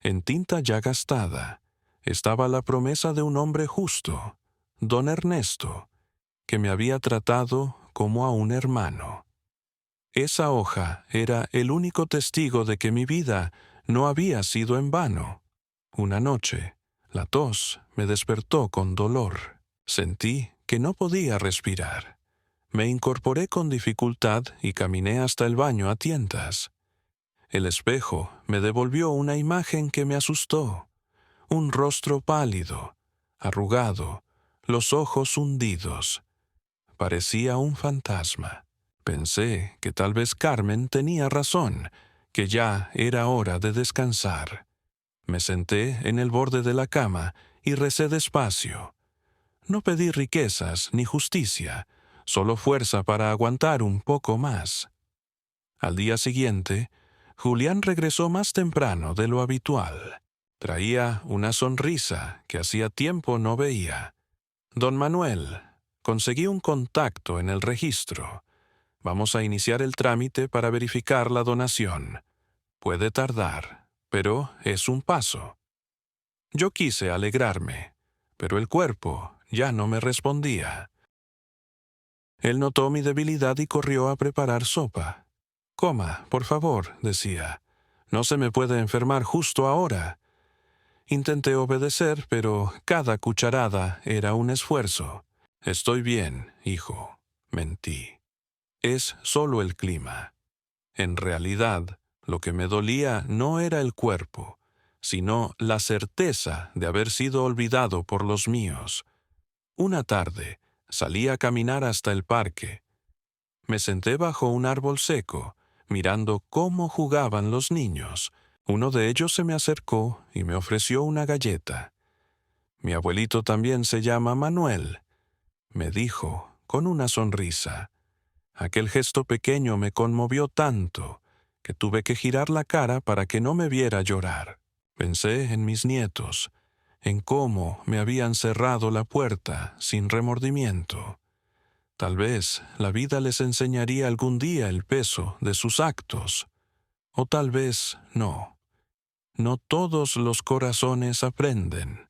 en tinta ya gastada, estaba la promesa de un hombre justo, don Ernesto, que me había tratado como a un hermano. Esa hoja era el único testigo de que mi vida no había sido en vano. Una noche, la tos me despertó con dolor. Sentí que no podía respirar. Me incorporé con dificultad y caminé hasta el baño a tientas. El espejo me devolvió una imagen que me asustó. Un rostro pálido, arrugado, los ojos hundidos. Parecía un fantasma. Pensé que tal vez Carmen tenía razón, que ya era hora de descansar. Me senté en el borde de la cama y recé despacio. No pedí riquezas ni justicia, solo fuerza para aguantar un poco más. Al día siguiente, Julián regresó más temprano de lo habitual. Traía una sonrisa que hacía tiempo no veía. Don Manuel, conseguí un contacto en el registro. Vamos a iniciar el trámite para verificar la donación. Puede tardar, pero es un paso. Yo quise alegrarme, pero el cuerpo ya no me respondía. Él notó mi debilidad y corrió a preparar sopa. «Coma, por favor», decía. «No se me puede enfermar justo ahora». Intenté obedecer, pero cada cucharada era un esfuerzo. «Estoy bien, hijo», mentí. «Es solo el clima». En realidad, lo que me dolía no era el cuerpo, sino la certeza de haber sido olvidado por los míos. Una tarde, salí a caminar hasta el parque. Me senté bajo un árbol seco, mirando cómo jugaban los niños. Uno de ellos se me acercó y me ofreció una galleta. «Mi abuelito también se llama Manuel», me dijo con una sonrisa. Aquel gesto pequeño me conmovió tanto que tuve que girar la cara para que no me viera llorar. Pensé en mis nietos, en cómo me habían cerrado la puerta sin remordimiento. Tal vez la vida les enseñaría algún día el peso de sus actos, o tal vez no. No todos los corazones aprenden.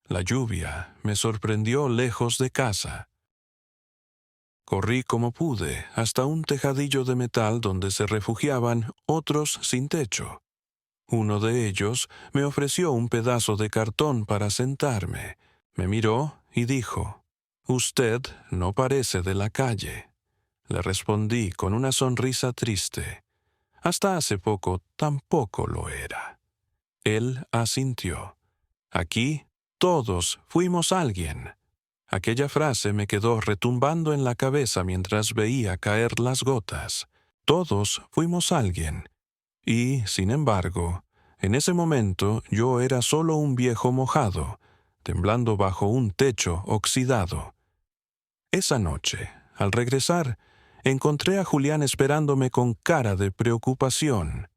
La lluvia me sorprendió lejos de casa. Corrí como pude hasta un tejadillo de metal donde se refugiaban otros sin techo. Uno de ellos me ofreció un pedazo de cartón para sentarme. Me miró y dijo: «Usted no parece de la calle». Le respondí con una sonrisa triste. Hasta hace poco tampoco lo era. Él asintió. «Aquí todos fuimos alguien». Aquella frase me quedó retumbando en la cabeza mientras veía caer las gotas. Todos fuimos alguien. Y, sin embargo, en ese momento yo era solo un viejo mojado, temblando bajo un techo oxidado. Esa noche, al regresar, encontré a Julián esperándome con cara de preocupación.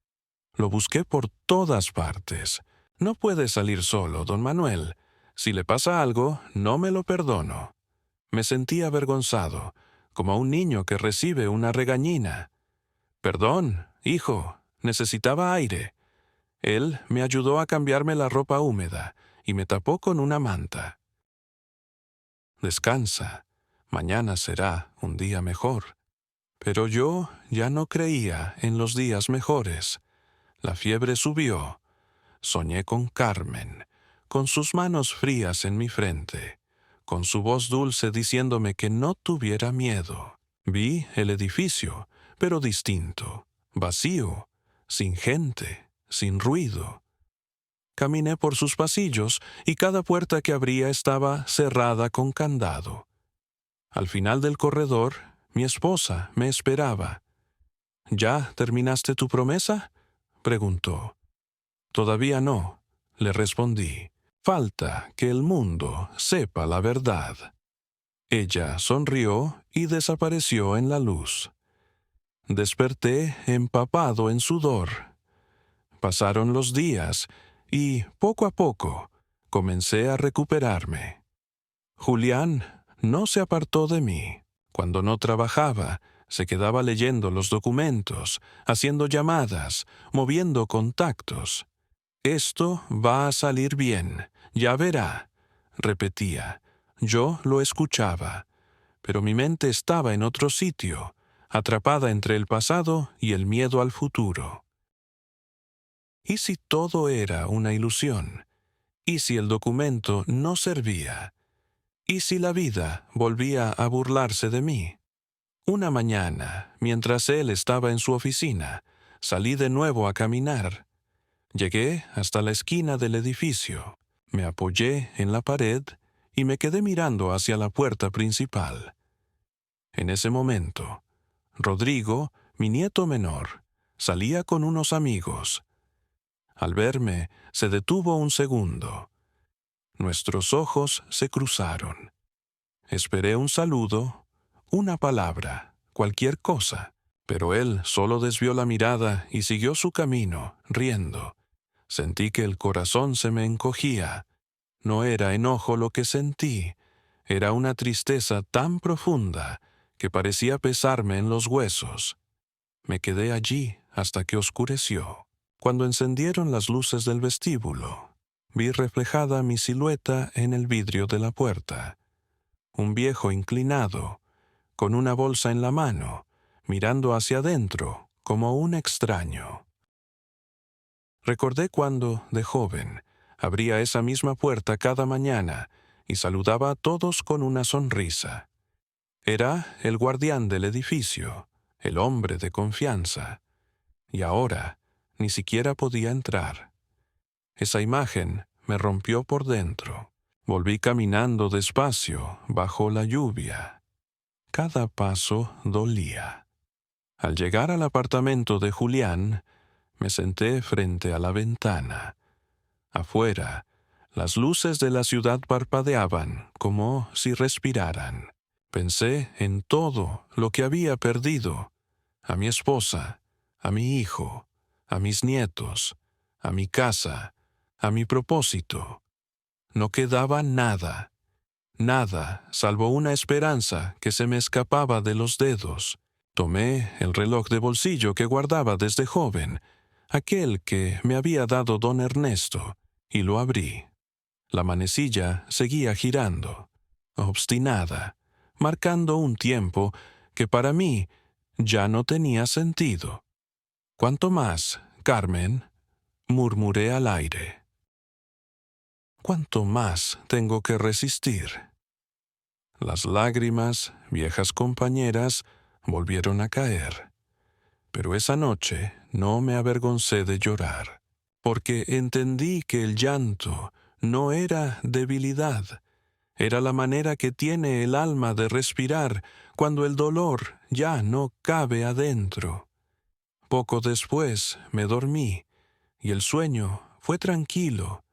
Lo busqué por todas partes. «No puede salir solo, don Manuel. Si le pasa algo, no me lo perdono». Me sentí avergonzado, como un niño que recibe una regañina. «Perdón, hijo, necesitaba aire». Él me ayudó a cambiarme la ropa húmeda y me tapó con una manta. «Descansa, mañana será un día mejor». Pero yo ya no creía en los días mejores. La fiebre subió. Soñé con Carmen, con sus manos frías en mi frente, con su voz dulce diciéndome que no tuviera miedo. Vi el edificio, pero distinto, vacío, sin gente, sin ruido. Caminé por sus pasillos y cada puerta que abría estaba cerrada con candado. Al final del corredor, mi esposa me esperaba. ¿Ya terminaste tu promesa?, preguntó. Todavía no, le respondí. Falta que el mundo sepa la verdad. Ella sonrió y desapareció en la luz. Desperté empapado en sudor. Pasaron los días y, poco a poco, comencé a recuperarme. Julián no se apartó de mí. Cuando no trabajaba, se quedaba leyendo los documentos, haciendo llamadas, moviendo contactos. «Esto va a salir bien, ya verá», repetía. Yo lo escuchaba, pero mi mente estaba en otro sitio, atrapada entre el pasado y el miedo al futuro. ¿Y si todo era una ilusión? ¿Y si el documento no servía? ¿Y si la vida volvía a burlarse de mí? Una mañana, mientras él estaba en su oficina, salí de nuevo a caminar. Llegué hasta la esquina del edificio, me apoyé en la pared y me quedé mirando hacia la puerta principal. En ese momento, Rodrigo, mi nieto menor, salía con unos amigos. Al verme, se detuvo un segundo. Nuestros ojos se cruzaron. Esperé un saludo, una palabra, cualquier cosa, pero él solo desvió la mirada y siguió su camino, riendo. Sentí que el corazón se me encogía. No era enojo lo que sentí, era una tristeza tan profunda que parecía pesarme en los huesos. Me quedé allí hasta que oscureció. Cuando encendieron las luces del vestíbulo, vi reflejada mi silueta en el vidrio de la puerta. Un viejo inclinado, con una bolsa en la mano, mirando hacia adentro como un extraño. Recordé cuando, de joven, abría esa misma puerta cada mañana y saludaba a todos con una sonrisa. Era el guardián del edificio, el hombre de confianza. Y ahora ni siquiera podía entrar. Esa imagen me rompió por dentro. Volví caminando despacio, bajo la lluvia. Cada paso dolía. Al llegar al apartamento de Julián, me senté frente a la ventana. Afuera, las luces de la ciudad parpadeaban como si respiraran. Pensé en todo lo que había perdido: a mi esposa, a mi hijo, a mis nietos, a mi casa, a mi propósito. No quedaba nada, nada salvo una esperanza que se me escapaba de los dedos. Tomé el reloj de bolsillo que guardaba desde joven, aquel que me había dado don Ernesto, y lo abrí. La manecilla seguía girando, obstinada, marcando un tiempo que para mí ya no tenía sentido. «¿Cuánto más, Carmen?», murmuré al aire. «¿Cuánto más tengo que resistir?». Las lágrimas, viejas compañeras, volvieron a caer. Pero esa noche no me avergoncé de llorar, porque entendí que el llanto no era debilidad, era la manera que tiene el alma de respirar cuando el dolor ya no cabe adentro. Poco después me dormí, y el sueño fue tranquilo,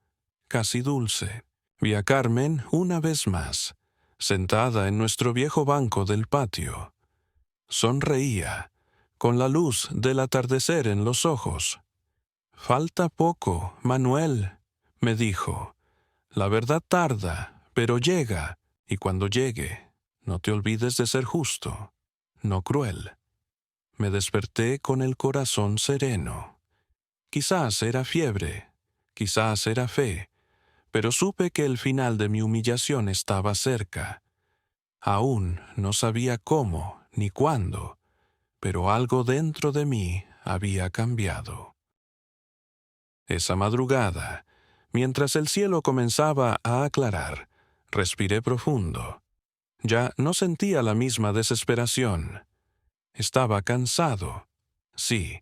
casi dulce. Vi a Carmen una vez más, sentada en nuestro viejo banco del patio. Sonreía, con la luz del atardecer en los ojos. «Falta poco, Manuel», me dijo. «La verdad tarda, pero llega, y cuando llegue, no te olvides de ser justo, no cruel». Me desperté con el corazón sereno. Quizás era fiebre, quizás era fe, pero supe que el final de mi humillación estaba cerca. Aún no sabía cómo ni cuándo, pero algo dentro de mí había cambiado. Esa madrugada, mientras el cielo comenzaba a aclarar, respiré profundo. Ya no sentía la misma desesperación. Estaba cansado. Sí,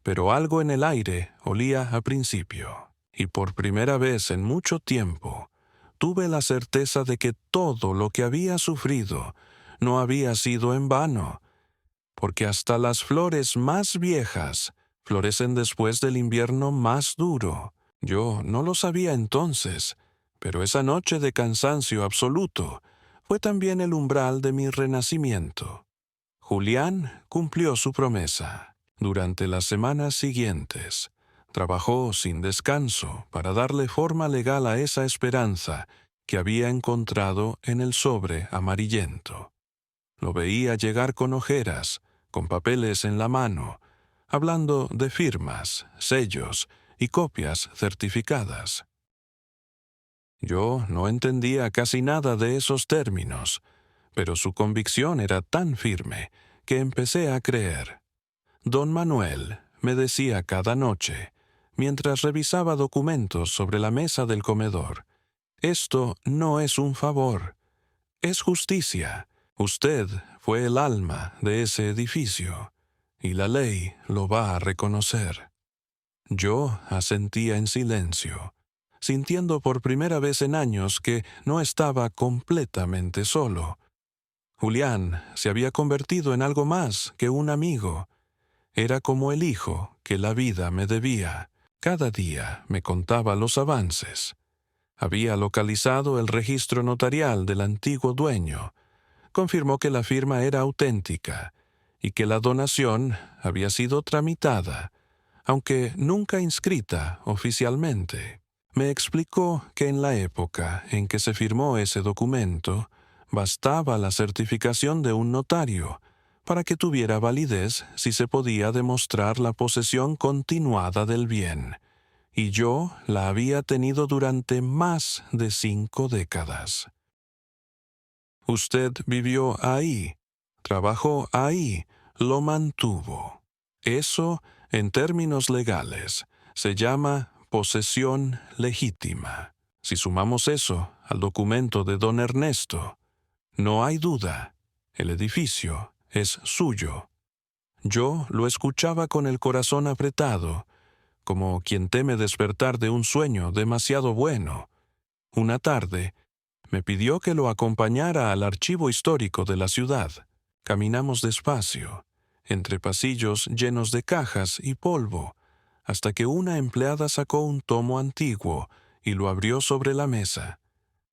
pero algo en el aire olía a principio. Y por primera vez en mucho tiempo, tuve la certeza de que todo lo que había sufrido no había sido en vano, porque hasta las flores más viejas florecen después del invierno más duro. Yo no lo sabía entonces, pero esa noche de cansancio absoluto fue también el umbral de mi renacimiento. Julián cumplió su promesa. Durante las semanas siguientes, trabajó sin descanso para darle forma legal a esa esperanza que había encontrado en el sobre amarillento. Lo veía llegar con ojeras, con papeles en la mano, hablando de firmas, sellos y copias certificadas. Yo no entendía casi nada de esos términos, pero su convicción era tan firme que empecé a creer. Don Manuel me decía cada noche, mientras revisaba documentos sobre la mesa del comedor, «Esto no es un favor, es justicia. Usted fue el alma de ese edificio, y la ley lo va a reconocer». Yo asentía en silencio, sintiendo por primera vez en años que no estaba completamente solo. Julián se había convertido en algo más que un amigo. Era como el hijo que la vida me debía. Cada día me contaba los avances. Había localizado el registro notarial del antiguo dueño. Confirmó que la firma era auténtica y que la donación había sido tramitada, aunque nunca inscrita oficialmente. Me explicó que en la época en que se firmó ese documento, bastaba la certificación de un notario para que tuviera validez si se podía demostrar la posesión continuada del bien, y yo la había tenido durante más de 5 décadas. Usted vivió ahí, trabajó ahí, lo mantuvo. Eso, en términos legales, se llama posesión legítima. Si sumamos eso al documento de don Ernesto, no hay duda, el edificio es suyo. Yo lo escuchaba con el corazón apretado, como quien teme despertar de un sueño demasiado bueno. Una tarde, me pidió que lo acompañara al archivo histórico de la ciudad. Caminamos despacio, entre pasillos llenos de cajas y polvo, hasta que una empleada sacó un tomo antiguo y lo abrió sobre la mesa.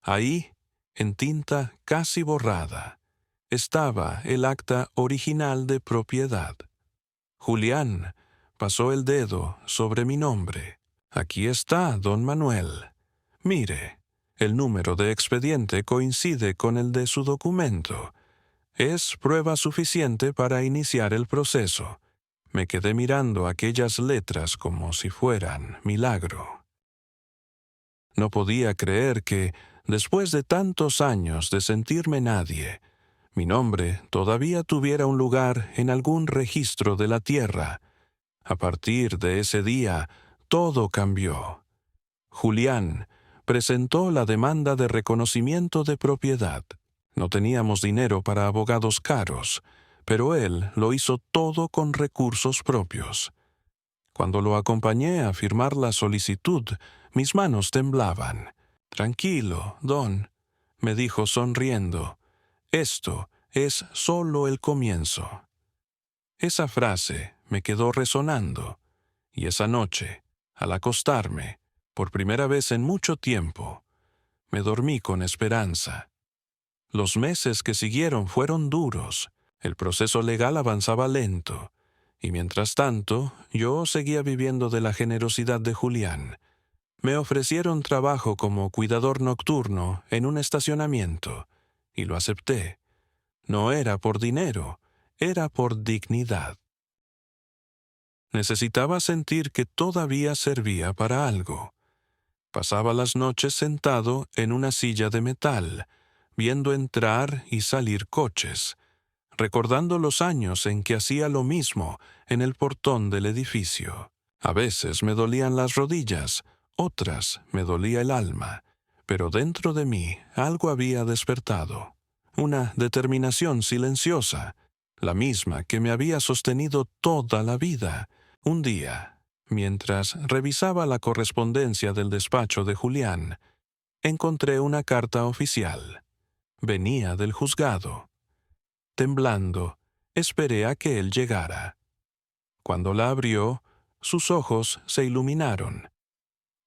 Ahí, en tinta casi borrada, estaba el acta original de propiedad. Julián pasó el dedo sobre mi nombre. «Aquí está, don Manuel. Mire, el número de expediente coincide con el de su documento. Es prueba suficiente para iniciar el proceso». Me quedé mirando aquellas letras como si fueran milagro. No podía creer que, después de tantos años de sentirme nadie, mi nombre todavía tuviera un lugar en algún registro de la tierra. A partir de ese día, todo cambió. Julián presentó la demanda de reconocimiento de propiedad. No teníamos dinero para abogados caros, pero él lo hizo todo con recursos propios. Cuando lo acompañé a firmar la solicitud, mis manos temblaban. «Tranquilo, don», me dijo sonriendo. «Esto es solo el comienzo». Esa frase me quedó resonando, y esa noche, al acostarme, por primera vez en mucho tiempo, me dormí con esperanza. Los meses que siguieron fueron duros, el proceso legal avanzaba lento, y mientras tanto yo seguía viviendo de la generosidad de Julián. Me ofrecieron trabajo como cuidador nocturno en un estacionamiento, y lo acepté. No era por dinero, era por dignidad. Necesitaba sentir que todavía servía para algo. Pasaba las noches sentado en una silla de metal, viendo entrar y salir coches, recordando los años en que hacía lo mismo en el portón del edificio. A veces me dolían las rodillas, otras me dolía el alma, pero dentro de mí algo había despertado. Una determinación silenciosa, la misma que me había sostenido toda la vida. Un día, mientras revisaba la correspondencia del despacho de Julián, encontré una carta oficial. Venía del juzgado. Temblando, esperé a que él llegara. Cuando la abrió, sus ojos se iluminaron.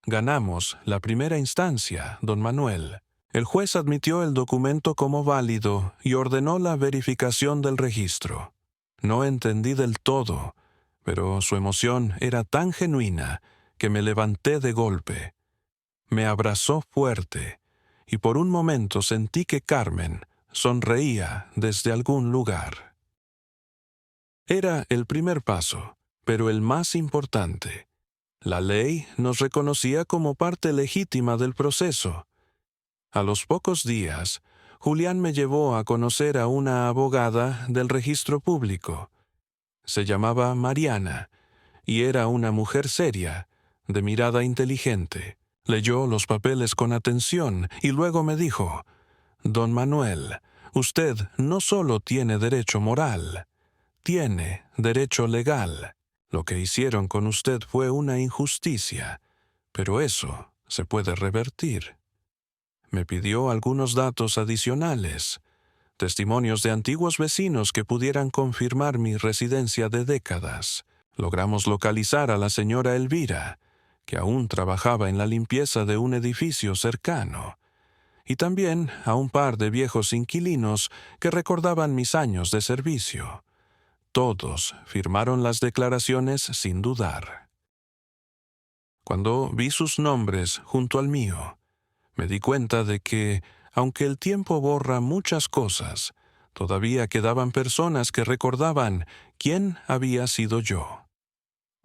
Ganamos la primera instancia, don Manuel. El juez admitió el documento como válido y ordenó la verificación del registro. No entendí del todo, pero su emoción era tan genuina que me levanté de golpe. Me abrazó fuerte, y por un momento sentí que Carmen sonreía desde algún lugar. Era el primer paso, pero el más importante. La ley nos reconocía como parte legítima del proceso. A los pocos días, Julián me llevó a conocer a una abogada del registro público. Se llamaba Mariana, y era una mujer seria, de mirada inteligente. Leyó los papeles con atención y luego me dijo: «Don Manuel, usted no solo tiene derecho moral, tiene derecho legal. Lo que hicieron con usted fue una injusticia, pero eso se puede revertir». Me pidió algunos datos adicionales, testimonios de antiguos vecinos que pudieran confirmar mi residencia de décadas. Logramos localizar a la señora Elvira, que aún trabajaba en la limpieza de un edificio cercano, y también a un par de viejos inquilinos que recordaban mis años de servicio. Todos firmaron las declaraciones sin dudar. Cuando vi sus nombres junto al mío, me di cuenta de que, aunque el tiempo borra muchas cosas, todavía quedaban personas que recordaban quién había sido yo.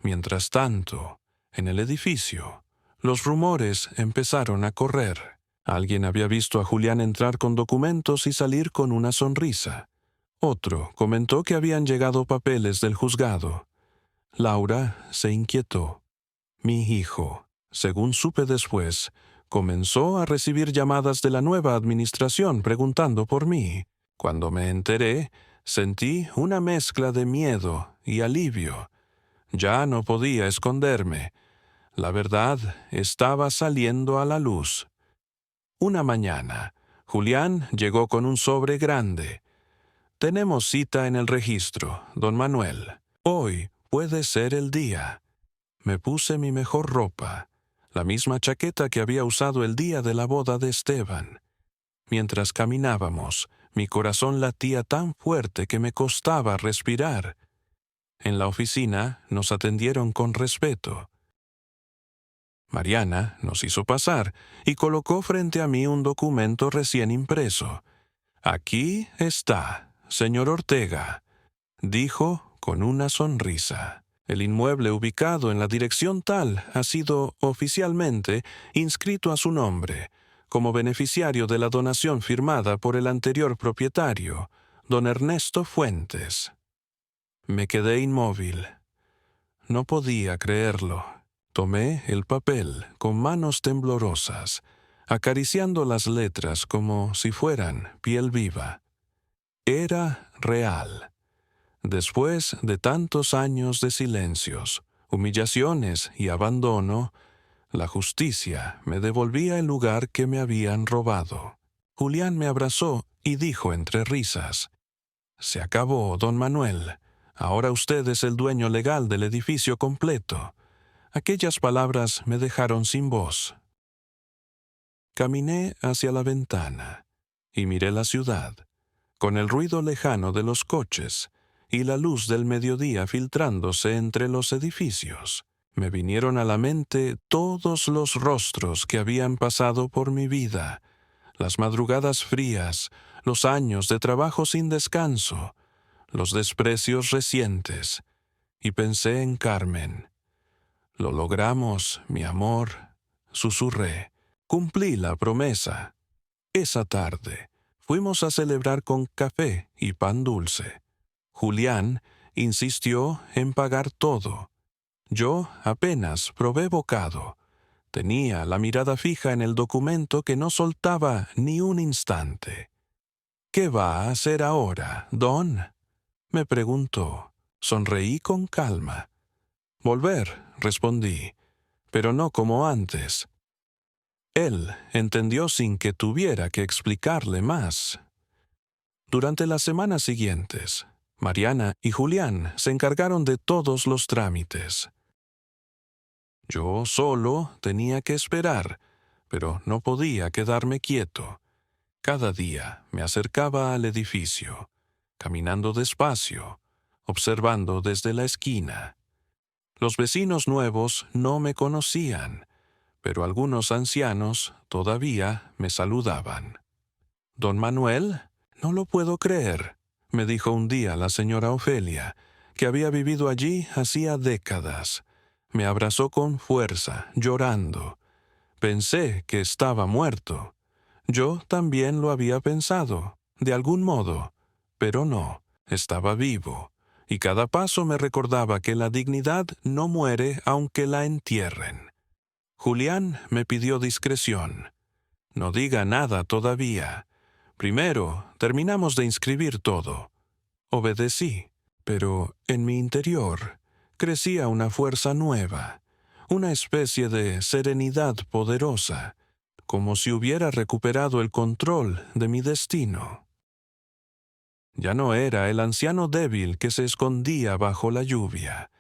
Mientras tanto, en el edificio, los rumores empezaron a correr. Alguien había visto a Julián entrar con documentos y salir con una sonrisa. Otro comentó que habían llegado papeles del juzgado. Laura se inquietó. Mi hijo, según supe después, comenzó a recibir llamadas de la nueva administración preguntando por mí. Cuando me enteré, sentí una mezcla de miedo y alivio. Ya no podía esconderme. La verdad estaba saliendo a la luz. Una mañana, Julián llegó con un sobre grande. «Tenemos cita en el registro, don Manuel. Hoy puede ser el día». Me puse mi mejor ropa, la misma chaqueta que había usado el día de la boda de Esteban. Mientras caminábamos, mi corazón latía tan fuerte que me costaba respirar. En la oficina nos atendieron con respeto. Mariana nos hizo pasar y colocó frente a mí un documento recién impreso. «Aquí está, señor Ortega», dijo con una sonrisa. El inmueble ubicado en la dirección tal ha sido oficialmente inscrito a su nombre, como beneficiario de la donación firmada por el anterior propietario, don Ernesto Fuentes. Me quedé inmóvil. No podía creerlo. Tomé el papel con manos temblorosas, acariciando las letras como si fueran piel viva. Era real. Después de tantos años de silencios, humillaciones y abandono, la justicia me devolvía el lugar que me habían robado. Julián me abrazó y dijo entre risas: «Se acabó, don Manuel. Ahora usted es el dueño legal del edificio completo». Aquellas palabras me dejaron sin voz. Caminé hacia la ventana y miré la ciudad, con el ruido lejano de los coches y la luz del mediodía filtrándose entre los edificios. Me vinieron a la mente todos los rostros que habían pasado por mi vida, las madrugadas frías, los años de trabajo sin descanso, los desprecios recientes, y pensé en Carmen. «Lo logramos, mi amor», susurré. Cumplí la promesa. Esa tarde fuimos a celebrar con café y pan dulce. Julián insistió en pagar todo. Yo apenas probé bocado. Tenía la mirada fija en el documento que no soltaba ni un instante. «¿Qué va a hacer ahora, don?». Me preguntó. Sonreí con calma. Volver, respondí, pero no como antes. Él entendió sin que tuviera que explicarle más. Durante las semanas siguientes, Mariana y Julián se encargaron de todos los trámites. Yo solo tenía que esperar, pero no podía quedarme quieto. Cada día me acercaba al edificio, caminando despacio, observando desde la esquina. Los vecinos nuevos no me conocían, pero algunos ancianos todavía me saludaban. «Don Manuel, no lo puedo creer», me dijo un día la señora Ofelia, que había vivido allí hacía décadas. Me abrazó con fuerza, llorando. Pensé que estaba muerto. Yo también lo había pensado, de algún modo, pero no, estaba vivo, y cada paso me recordaba que la dignidad no muere aunque la entierren. Julián me pidió discreción. «No diga nada todavía. Primero, terminamos de inscribir todo». Obedecí, pero en mi interior crecía una fuerza nueva, una especie de serenidad poderosa, como si hubiera recuperado el control de mi destino. Ya no era el anciano débil que se escondía bajo la lluvia.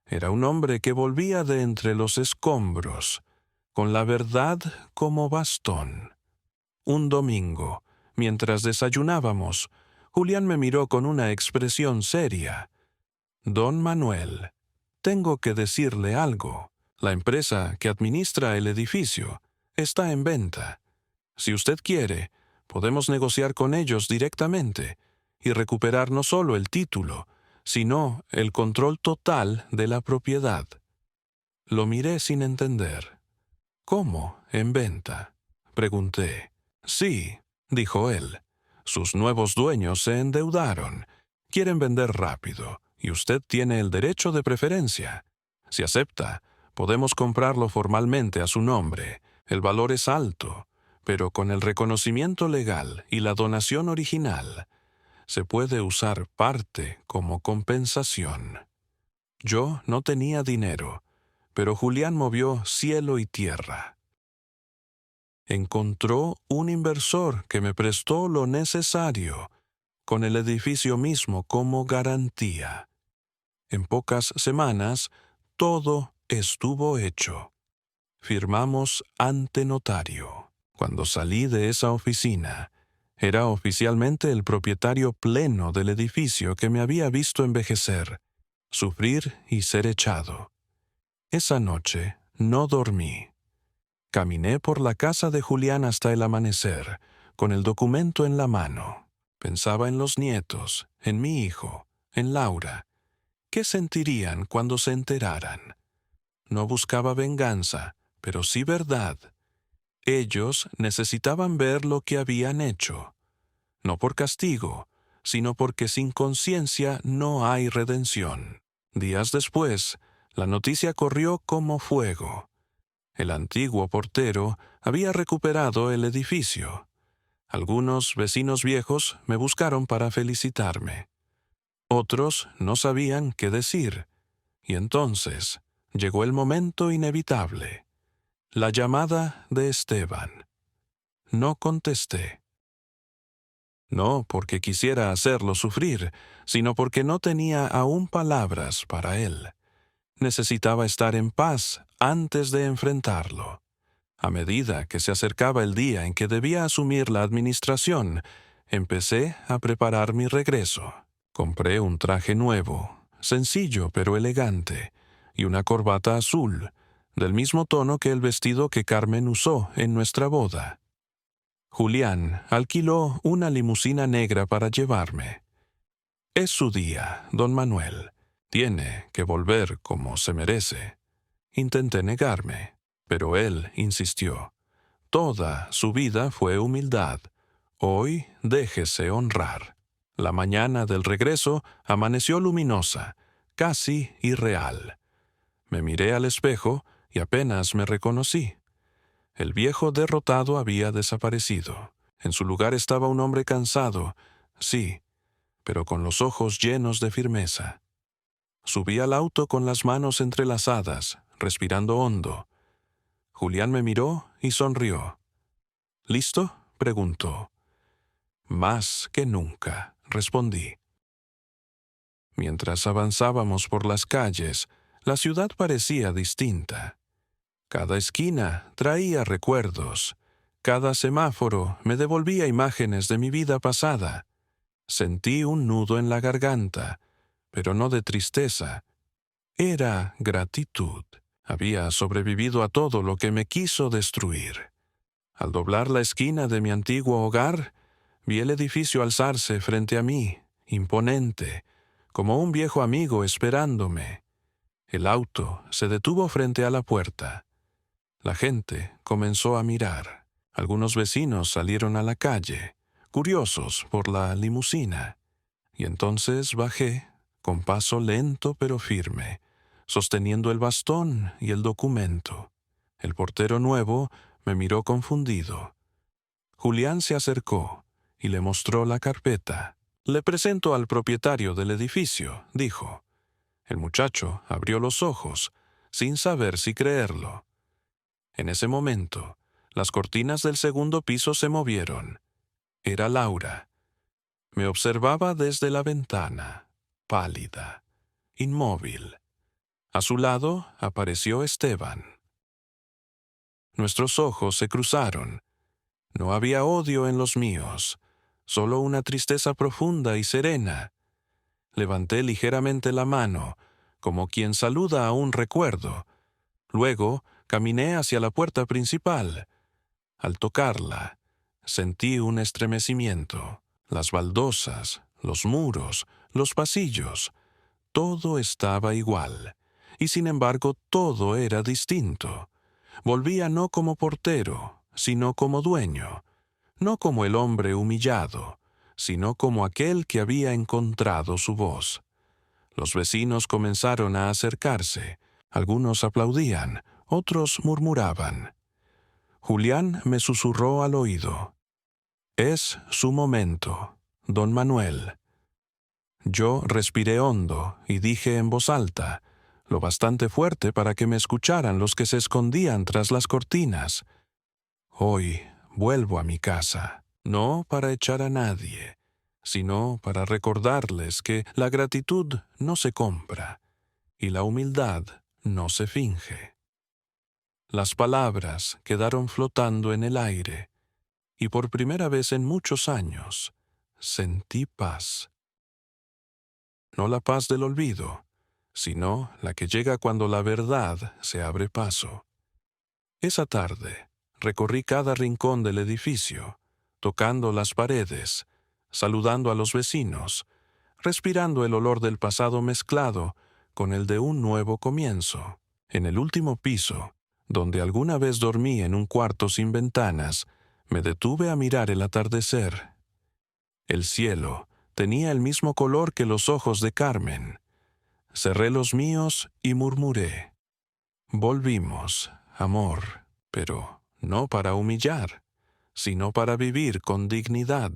Era un hombre que volvía de entre los escombros, con la verdad como bastón. Un domingo, mientras desayunábamos, Julián me miró con una expresión seria. «Don Manuel, tengo que decirle algo. La empresa que administra el edificio está en venta. Si usted quiere, podemos negociar con ellos directamente y recuperar no solo el título, sino el control total de la propiedad». Lo miré sin entender. «¿Cómo en venta?», pregunté. «Sí», dijo él. «Sus nuevos dueños se endeudaron. Quieren vender rápido, y usted tiene el derecho de preferencia. Si acepta, podemos comprarlo formalmente a su nombre. El valor es alto, pero con el reconocimiento legal y la donación original, se puede usar parte como compensación». Yo no tenía dinero, pero Julián movió cielo y tierra. Encontró un inversor que me prestó lo necesario, con el edificio mismo como garantía. En pocas semanas, todo estuvo hecho. Firmamos ante notario. Cuando salí de esa oficina, era oficialmente el propietario pleno del edificio que me había visto envejecer, sufrir y ser echado. Esa noche no dormí. Caminé por la casa de Julián hasta el amanecer, con el documento en la mano. Pensaba en los nietos, en mi hijo, en Laura. ¿Qué sentirían cuando se enteraran? No buscaba venganza, pero sí verdad. Ellos necesitaban ver lo que habían hecho. No por castigo, sino porque sin conciencia no hay redención. Días después, la noticia corrió como fuego. El antiguo portero había recuperado el edificio. Algunos vecinos viejos me buscaron para felicitarme. Otros no sabían qué decir. Y entonces llegó el momento inevitable. La llamada de Esteban. No contesté. No porque quisiera hacerlo sufrir, sino porque no tenía aún palabras para él. Necesitaba estar en paz antes de enfrentarlo. A medida que se acercaba el día en que debía asumir la administración, empecé a preparar mi regreso. Compré un traje nuevo, sencillo pero elegante, y una corbata azul, del mismo tono que el vestido que Carmen usó en nuestra boda. Julián alquiló una limusina negra para llevarme. «Es su día, don Manuel. Tiene que volver como se merece». Intenté negarme, pero él insistió. Toda su vida fue humildad. Hoy déjese honrar. La mañana del regreso amaneció luminosa, casi irreal. Me miré al espejo y apenas me reconocí. El viejo derrotado había desaparecido. En su lugar estaba un hombre cansado, sí, pero con los ojos llenos de firmeza. Subí al auto con las manos entrelazadas, respirando hondo. Julián me miró y sonrió. ¿Listo?, preguntó. Más que nunca, respondí. Mientras avanzábamos por las calles, la ciudad parecía distinta. Cada esquina traía recuerdos. Cada semáforo me devolvía imágenes de mi vida pasada. Sentí un nudo en la garganta, pero no de tristeza. Era gratitud. Había sobrevivido a todo lo que me quiso destruir. Al doblar la esquina de mi antiguo hogar, vi el edificio alzarse frente a mí, imponente, como un viejo amigo esperándome. El auto se detuvo frente a la puerta. La gente comenzó a mirar. Algunos vecinos salieron a la calle, curiosos por la limusina. Y entonces bajé, con paso lento pero firme, sosteniendo el bastón y el documento. El portero nuevo me miró confundido. Julián se acercó y le mostró la carpeta. «Le presento al propietario del edificio», dijo. El muchacho abrió los ojos, sin saber si creerlo. En ese momento, las cortinas del segundo piso se movieron. Era Laura. Me observaba desde la ventana, pálida, inmóvil. A su lado apareció Esteban. Nuestros ojos se cruzaron. No había odio en los míos, solo una tristeza profunda y serena. Levanté ligeramente la mano, como quien saluda a un recuerdo. Luego caminé hacia la puerta principal. Al tocarla, sentí un estremecimiento. Las baldosas, los muros, los pasillos, todo estaba igual. Y sin embargo todo era distinto. Volvía no como portero, sino como dueño. No como el hombre humillado, sino como aquel que había encontrado su voz. Los vecinos comenzaron a acercarse. Algunos aplaudían, otros murmuraban. Julián me susurró al oído. «Es su momento, don Manuel». Yo respiré hondo y dije en voz alta, lo bastante fuerte para que me escucharan los que se escondían tras las cortinas. «Hoy vuelvo a mi casa, no para echar a nadie, sino para recordarles que la gratitud no se compra y la humildad no se finge». Las palabras quedaron flotando en el aire, y por primera vez en muchos años sentí paz. No la paz del olvido, sino la que llega cuando la verdad se abre paso. Esa tarde recorrí cada rincón del edificio, tocando las paredes, saludando a los vecinos, respirando el olor del pasado mezclado con el de un nuevo comienzo. En el último piso, donde alguna vez dormí en un cuarto sin ventanas, me detuve a mirar el atardecer. El cielo tenía el mismo color que los ojos de Carmen. Cerré los míos y murmuré. Volvimos, amor, pero no para humillar, sino para vivir con dignidad.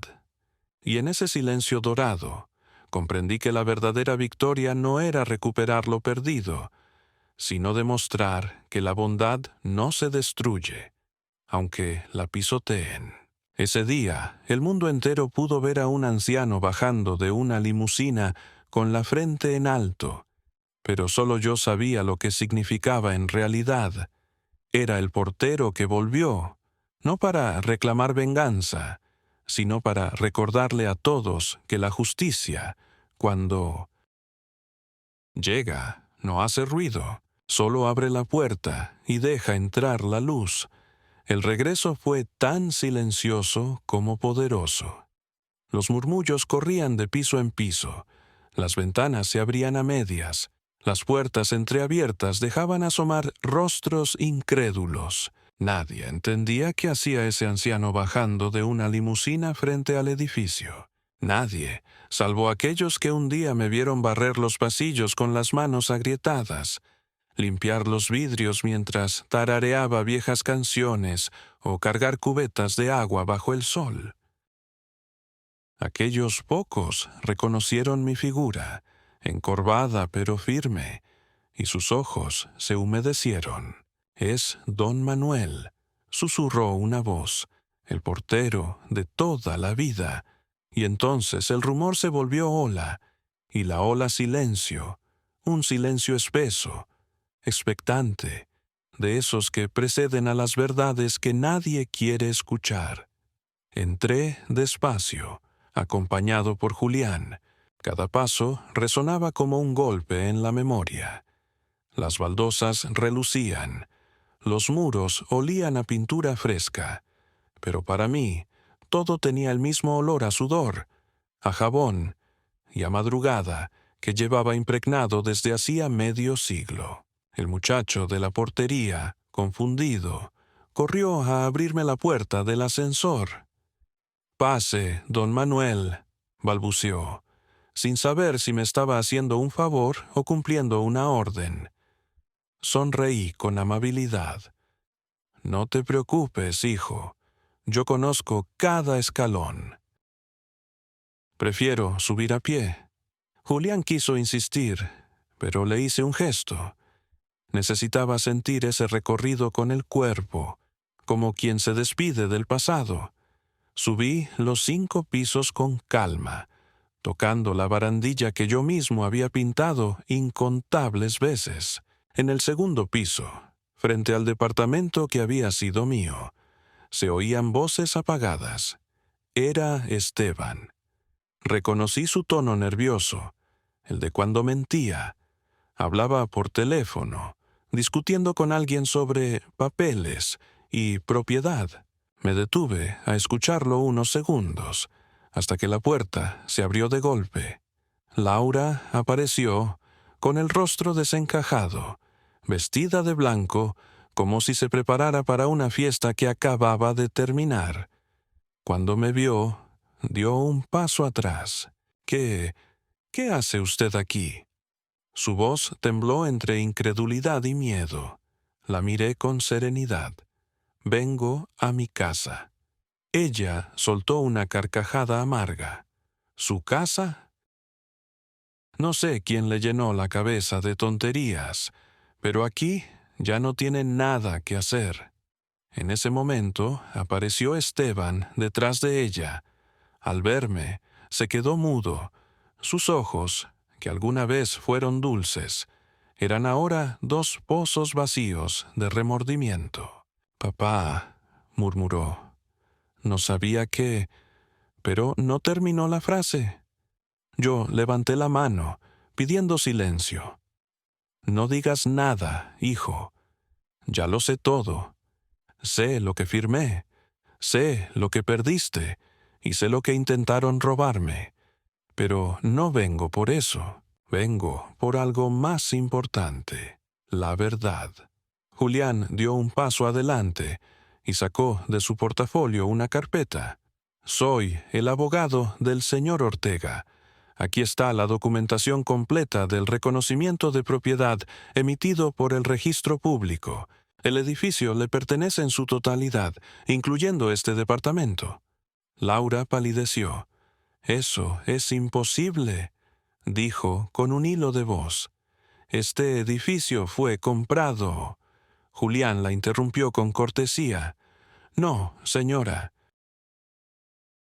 Y en ese silencio dorado, comprendí que la verdadera victoria no era recuperar lo perdido, sino demostrar que la bondad no se destruye, aunque la pisoteen. Ese día, el mundo entero pudo ver a un anciano bajando de una limusina con la frente en alto, pero solo yo sabía lo que significaba en realidad. Era el portero que volvió, no para reclamar venganza, sino para recordarle a todos que la justicia, cuando llega, no hace ruido, solo abre la puerta y deja entrar la luz. El regreso fue tan silencioso como poderoso. Los murmullos corrían de piso en piso, las ventanas se abrían a medias, las puertas entreabiertas dejaban asomar rostros incrédulos. Nadie entendía qué hacía ese anciano bajando de una limusina frente al edificio. Nadie, salvo aquellos que un día me vieron barrer los pasillos con las manos agrietadas, limpiar los vidrios mientras tarareaba viejas canciones o cargar cubetas de agua bajo el sol. Aquellos pocos reconocieron mi figura, encorvada pero firme, y sus ojos se humedecieron. «Es don Manuel», susurró una voz, «el portero de toda la vida». Y entonces el rumor se volvió ola, y la ola silencio, un silencio espeso, expectante, de esos que preceden a las verdades que nadie quiere escuchar. Entré despacio, acompañado por Julián. Cada paso resonaba como un golpe en la memoria. Las baldosas relucían, los muros olían a pintura fresca, pero para mí todo tenía el mismo olor a sudor, a jabón y a madrugada que llevaba impregnado desde hacía medio siglo. El muchacho de la portería, confundido, corrió a abrirme la puerta del ascensor. «Pase, don Manuel», balbuceó, sin saber si me estaba haciendo un favor o cumpliendo una orden. Sonreí con amabilidad. «No te preocupes, hijo. Yo conozco cada escalón. Prefiero subir a pie». Julián quiso insistir, pero le hice un gesto. Necesitaba sentir ese recorrido con el cuerpo, como quien se despide del pasado. Subí los 5 pisos con calma, tocando la barandilla que yo mismo había pintado incontables veces. En el segundo piso, frente al departamento que había sido mío, se oían voces apagadas. Era Esteban. Reconocí su tono nervioso, el de cuando mentía. Hablaba por teléfono, discutiendo con alguien sobre papeles y propiedad. Me detuve a escucharlo unos segundos, hasta que la puerta se abrió de golpe. Laura apareció, con el rostro desencajado, vestida de blanco, como si se preparara para una fiesta que acababa de terminar. Cuando me vio, dio un paso atrás. ¿Qué hace usted aquí?» Su voz tembló entre incredulidad y miedo. La miré con serenidad. «Vengo a mi casa». Ella soltó una carcajada amarga. ¿Su casa? No sé quién le llenó la cabeza de tonterías, pero aquí ya no tiene nada que hacer. En ese momento apareció Esteban detrás de ella. Al verme, se quedó mudo. Sus ojos, que alguna vez fueron dulces, eran ahora 2 pozos vacíos de remordimiento. «Papá», murmuró, «no sabía que...» Pero no terminó la frase. Yo levanté la mano, pidiendo silencio. «No digas nada, hijo. Ya lo sé todo. Sé lo que firmé, sé lo que perdiste, y sé lo que intentaron robarme. Pero no vengo por eso. Vengo por algo más importante, la verdad». Julián dio un paso adelante y sacó de su portafolio una carpeta. «Soy el abogado del señor Ortega. Aquí está la documentación completa del reconocimiento de propiedad emitido por el registro público. El edificio le pertenece en su totalidad, incluyendo este departamento». Laura palideció. «Eso es imposible», dijo con un hilo de voz. «Este edificio fue comprado». Julián la interrumpió con cortesía. «No, señora.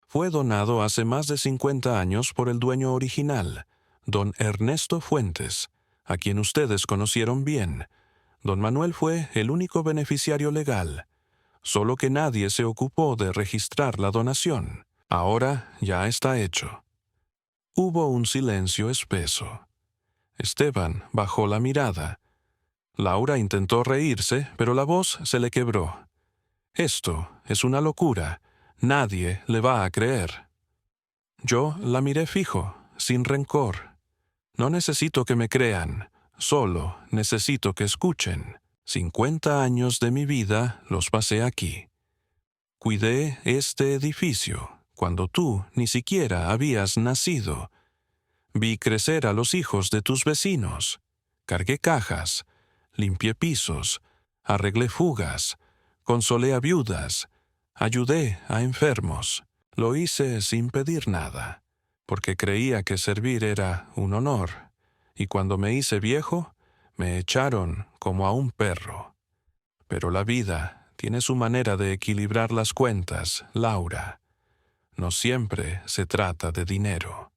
Fue donado hace más de 50 años por el dueño original, don Ernesto Fuentes, a quien ustedes conocieron bien. Don Manuel fue el único beneficiario legal, solo que nadie se ocupó de registrar la donación. Ahora ya está hecho». Hubo un silencio espeso. Esteban bajó la mirada. Laura intentó reírse, pero la voz se le quebró. «Esto es una locura. Nadie le va a creer». Yo la miré fijo, sin rencor. «No necesito que me crean, solo necesito que escuchen. 50 años de mi vida los pasé aquí. Cuidé este edificio cuando tú ni siquiera habías nacido. Vi crecer a los hijos de tus vecinos. Cargué cajas, limpié pisos, arreglé fugas, consolé a viudas, ayudé a enfermos. Lo hice sin pedir nada, porque creía que servir era un honor, y cuando me hice viejo, me echaron como a un perro. Pero la vida tiene su manera de equilibrar las cuentas, Laura. No siempre se trata de dinero.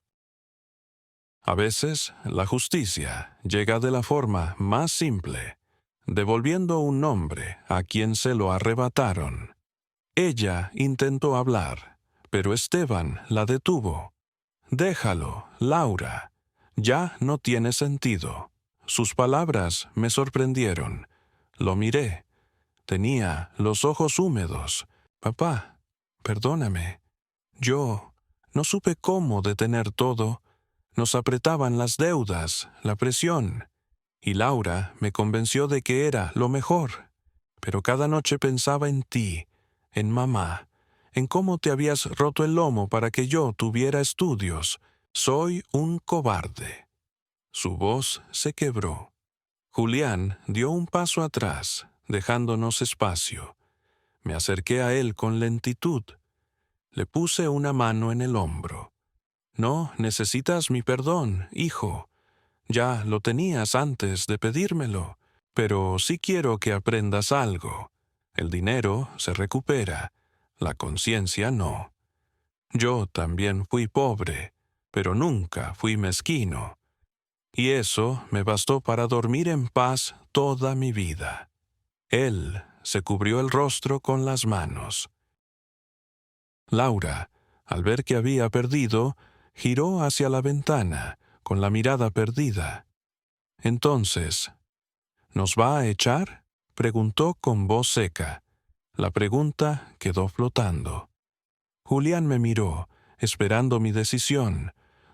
A veces, la justicia llega de la forma más simple, devolviendo un nombre a quien se lo arrebataron. Ella intentó hablar, pero Esteban la detuvo. «Déjalo, Laura. Ya no tiene sentido». Sus palabras me sorprendieron. Lo miré. Tenía los ojos húmedos. «Papá, perdóname. Yo no supe cómo detener todo. Nos apretaban las deudas, la presión. Y Laura me convenció de que era lo mejor. Pero cada noche pensaba en ti, en mamá, en cómo te habías roto el lomo para que yo tuviera estudios. Soy un cobarde». Su voz se quebró. Julián dio un paso atrás, dejándonos espacio. Me acerqué a él con lentitud. Le puse una mano en el hombro. «No necesitas mi perdón, hijo. Ya lo tenías antes de pedírmelo, pero sí quiero que aprendas algo. El dinero se recupera, la conciencia no. Yo también fui pobre, pero nunca fui mezquino. Y eso me bastó para dormir en paz toda mi vida». Él se cubrió el rostro con las manos. Laura, al ver que había perdido, giró hacia la ventana, con la mirada perdida. Entonces, «¿Nos va a echar?», preguntó con voz seca. La pregunta quedó flotando. Julián me miró, esperando mi decisión.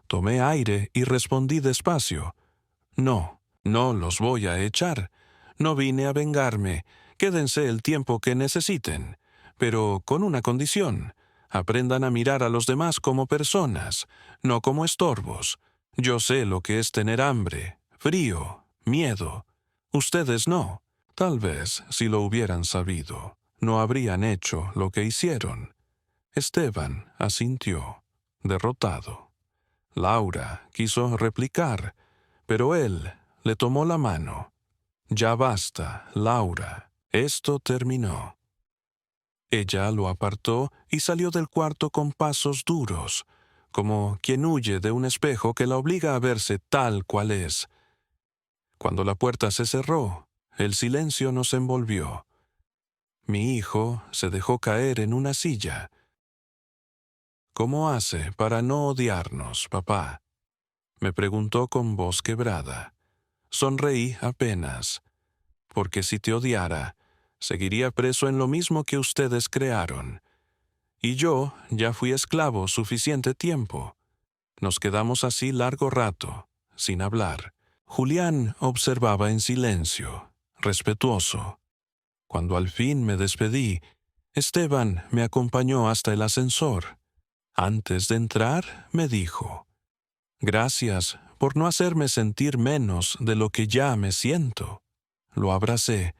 Tomé aire y respondí despacio. «No, no los voy a echar. No vine a vengarme. Quédense el tiempo que necesiten. Pero con una condición. Aprendan a mirar a los demás como personas, no como estorbos. Yo sé lo que es tener hambre, frío, miedo. Ustedes no. Tal vez, si lo hubieran sabido, no habrían hecho lo que hicieron». Esteban asintió, derrotado. Laura quiso replicar, pero él le tomó la mano. «Ya basta, Laura. Esto terminó». Ella lo apartó y salió del cuarto con pasos duros, como quien huye de un espejo que la obliga a verse tal cual es. Cuando la puerta se cerró, el silencio nos envolvió. Mi hijo se dejó caer en una silla. «¿Cómo hace para no odiarnos, papá?», me preguntó con voz quebrada. Sonreí apenas. «Porque si te odiara, seguiría preso en lo mismo que ustedes crearon. Y yo ya fui esclavo suficiente tiempo». Nos quedamos así largo rato, sin hablar. Julián observaba en silencio, respetuoso. Cuando al fin me despedí, Esteban me acompañó hasta el ascensor. Antes de entrar, me dijo: «Gracias por no hacerme sentir menos de lo que ya me siento». Lo abracé.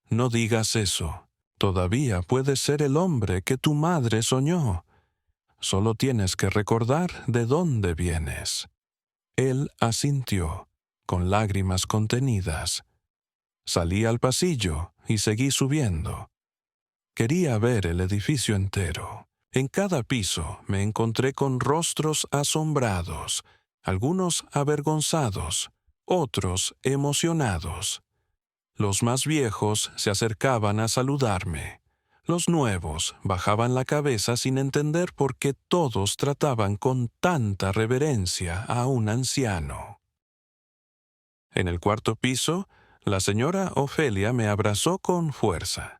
«No digas eso. Todavía puedes ser el hombre que tu madre soñó. Solo tienes que recordar de dónde vienes». Él asintió, con lágrimas contenidas. Salí al pasillo y seguí subiendo. Quería ver el edificio entero. En cada piso me encontré con rostros asombrados, algunos avergonzados, otros emocionados. Los más viejos se acercaban a saludarme. Los nuevos bajaban la cabeza sin entender por qué todos trataban con tanta reverencia a un anciano. En el cuarto piso, la señora Ofelia me abrazó con fuerza.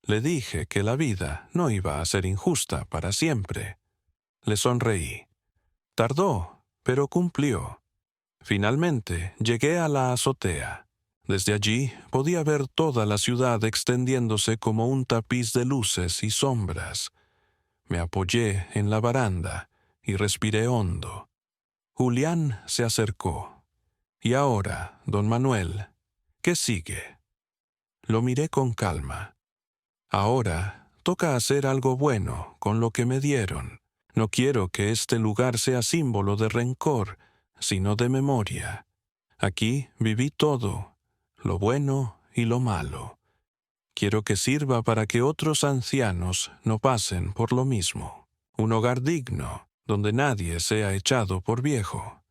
Le dije que la vida no iba a ser injusta para siempre. Le sonreí. Tardó, pero cumplió. Finalmente llegué a la azotea. Desde allí podía ver toda la ciudad extendiéndose como un tapiz de luces y sombras. Me apoyé en la baranda y respiré hondo. Julián se acercó. «¿Y ahora, don Manuel, qué sigue?». Lo miré con calma. «Ahora toca hacer algo bueno con lo que me dieron. No quiero que este lugar sea símbolo de rencor, sino de memoria. Aquí viví todo, lo bueno y lo malo. Quiero que sirva para que otros ancianos no pasen por lo mismo. Un hogar digno, donde nadie sea echado por viejo.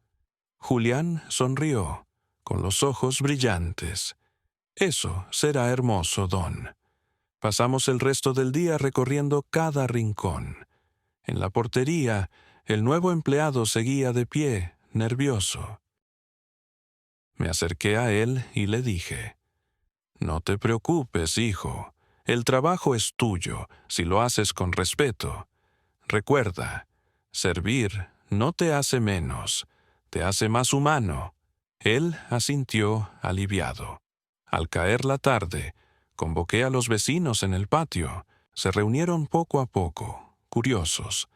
Julián sonrió, con los ojos brillantes. Eso será hermoso, Don. Pasamos el resto del día recorriendo cada rincón. En la portería, el nuevo empleado seguía de pie, nervioso. Me acerqué a él y le dije: «No te preocupes, hijo. El trabajo es tuyo, si lo haces con respeto. Recuerda, servir no te hace menos, te hace más humano». Él asintió aliviado. Al caer la tarde, convoqué a los vecinos en el patio. Se reunieron poco a poco, curiosos,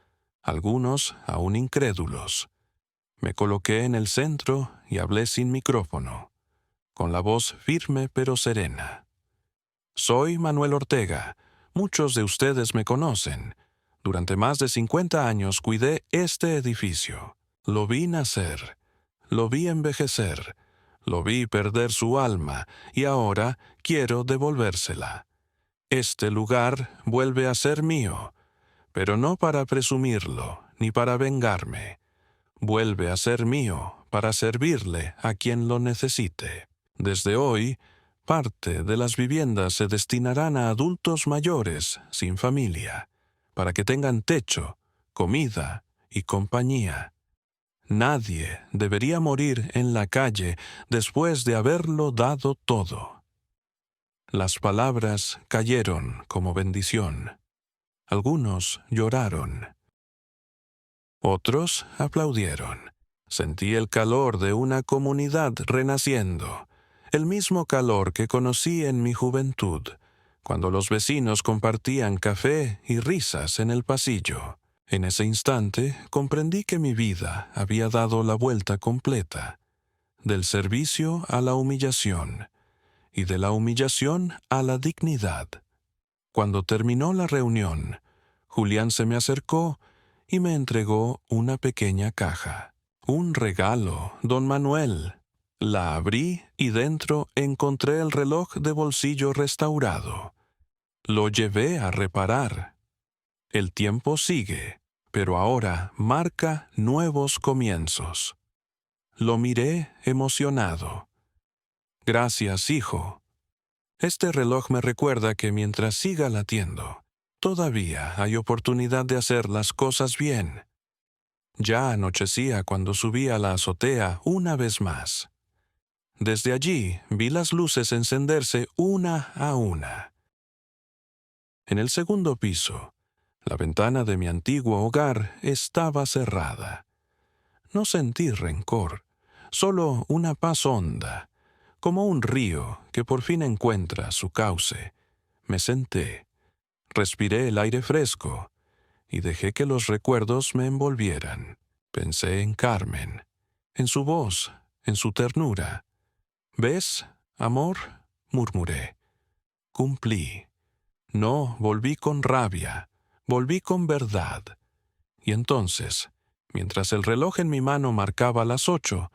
algunos aún incrédulos. Me coloqué en el centro y hablé sin micrófono, con la voz firme pero serena. Soy Manuel Ortega. Muchos de ustedes me conocen. Durante más de 50 años cuidé este edificio. Lo vi nacer, lo vi envejecer, lo vi perder su alma y ahora quiero devolvérsela. Este lugar vuelve a ser mío, pero no para presumirlo ni para vengarme. Vuelve a ser mío para servirle a quien lo necesite. Desde hoy, parte de las viviendas se destinarán a adultos mayores sin familia, para que tengan techo, comida y compañía. Nadie debería morir en la calle después de haberlo dado todo. Las palabras cayeron como bendición. Algunos lloraron. Otros aplaudieron. Sentí el calor de una comunidad renaciendo, el mismo calor que conocí en mi juventud, cuando los vecinos compartían café y risas en el pasillo. En ese instante comprendí que mi vida había dado la vuelta completa, del servicio a la humillación, y de la humillación a la dignidad. Cuando terminó la reunión, Julián se me acercó y me entregó una pequeña caja. «Un regalo, don Manuel». La abrí y dentro encontré el reloj de bolsillo restaurado. Lo llevé a reparar. El tiempo sigue, pero ahora marca nuevos comienzos. Lo miré emocionado. «Gracias, hijo. Este reloj me recuerda que mientras siga latiendo, todavía hay oportunidad de hacer las cosas bien». Ya anochecía cuando subí a la azotea una vez más. Desde allí vi las luces encenderse una a una. En el segundo piso, la ventana de mi antiguo hogar estaba cerrada. No sentí rencor, solo una paz honda, como un río que por fin encuentra su cauce. Me senté, respiré el aire fresco y dejé que los recuerdos me envolvieran. Pensé en Carmen, en su voz, en su ternura. «¿Ves, amor?», murmuré. Cumplí. No volví con rabia, volví con verdad. Y entonces, mientras el reloj en mi mano marcaba las 8,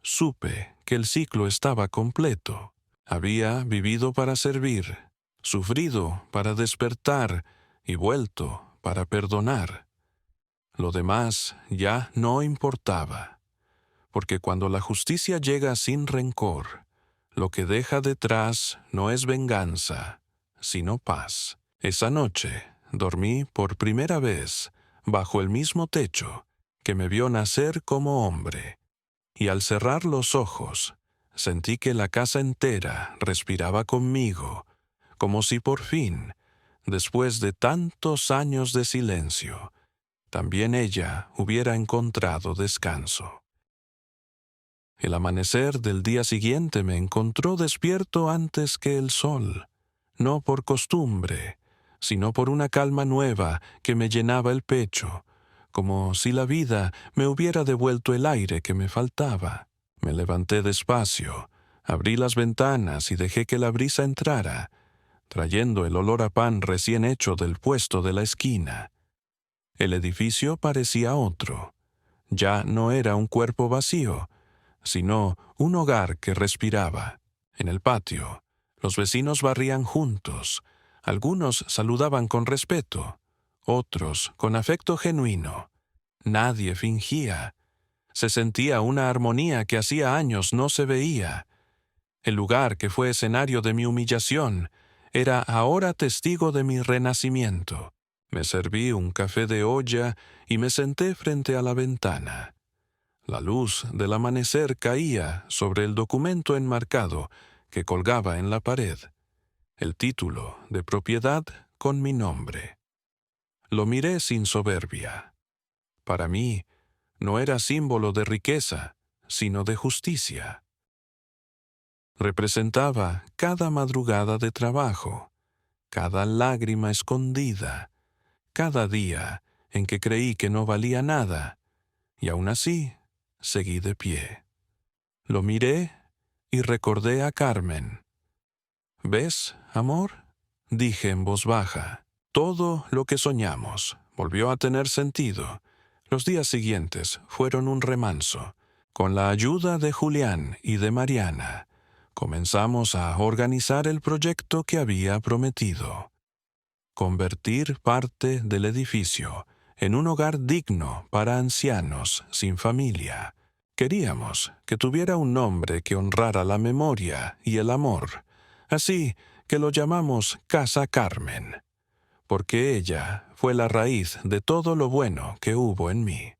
supe que el ciclo estaba completo. Había vivido para servir, sufrido para despertar y vuelto para perdonar. Lo demás ya no importaba, porque cuando la justicia llega sin rencor, lo que deja detrás no es venganza, sino paz. Esa noche dormí por primera vez bajo el mismo techo que me vio nacer como hombre, y al cerrar los ojos sentí que la casa entera respiraba conmigo, como si por fin, después de tantos años de silencio, también ella hubiera encontrado descanso. El amanecer del día siguiente me encontró despierto antes que el sol, no por costumbre, sino por una calma nueva que me llenaba el pecho, como si la vida me hubiera devuelto el aire que me faltaba. Me levanté despacio, abrí las ventanas y dejé que la brisa entrara, trayendo el olor a pan recién hecho del puesto de la esquina. El edificio parecía otro. Ya no era un cuerpo vacío, sino un hogar que respiraba. En el patio, los vecinos barrían juntos. Algunos saludaban con respeto, otros con afecto genuino. Nadie fingía. Se sentía una armonía que hacía años no se veía. El lugar que fue escenario de mi humillación era ahora testigo de mi renacimiento. Me serví un café de olla y me senté frente a la ventana. La luz del amanecer caía sobre el documento enmarcado que colgaba en la pared, el título de propiedad con mi nombre. Lo miré sin soberbia. Para mí, no era símbolo de riqueza, sino de justicia. Representaba cada madrugada de trabajo, cada lágrima escondida, cada día en que creí que no valía nada, y aún así seguí de pie. Lo miré y recordé a Carmen. ¿Ves, amor? Dije en voz baja. Todo lo que soñamos volvió a tener sentido. Los días siguientes fueron un remanso. Con la ayuda de Julián y de Mariana, comenzamos a organizar el proyecto que había prometido. Convertir parte del edificio en un hogar digno para ancianos sin familia. Queríamos que tuviera un nombre que honrara la memoria y el amor, así que lo llamamos Casa Carmen, porque ella fue la raíz de todo lo bueno que hubo en mí.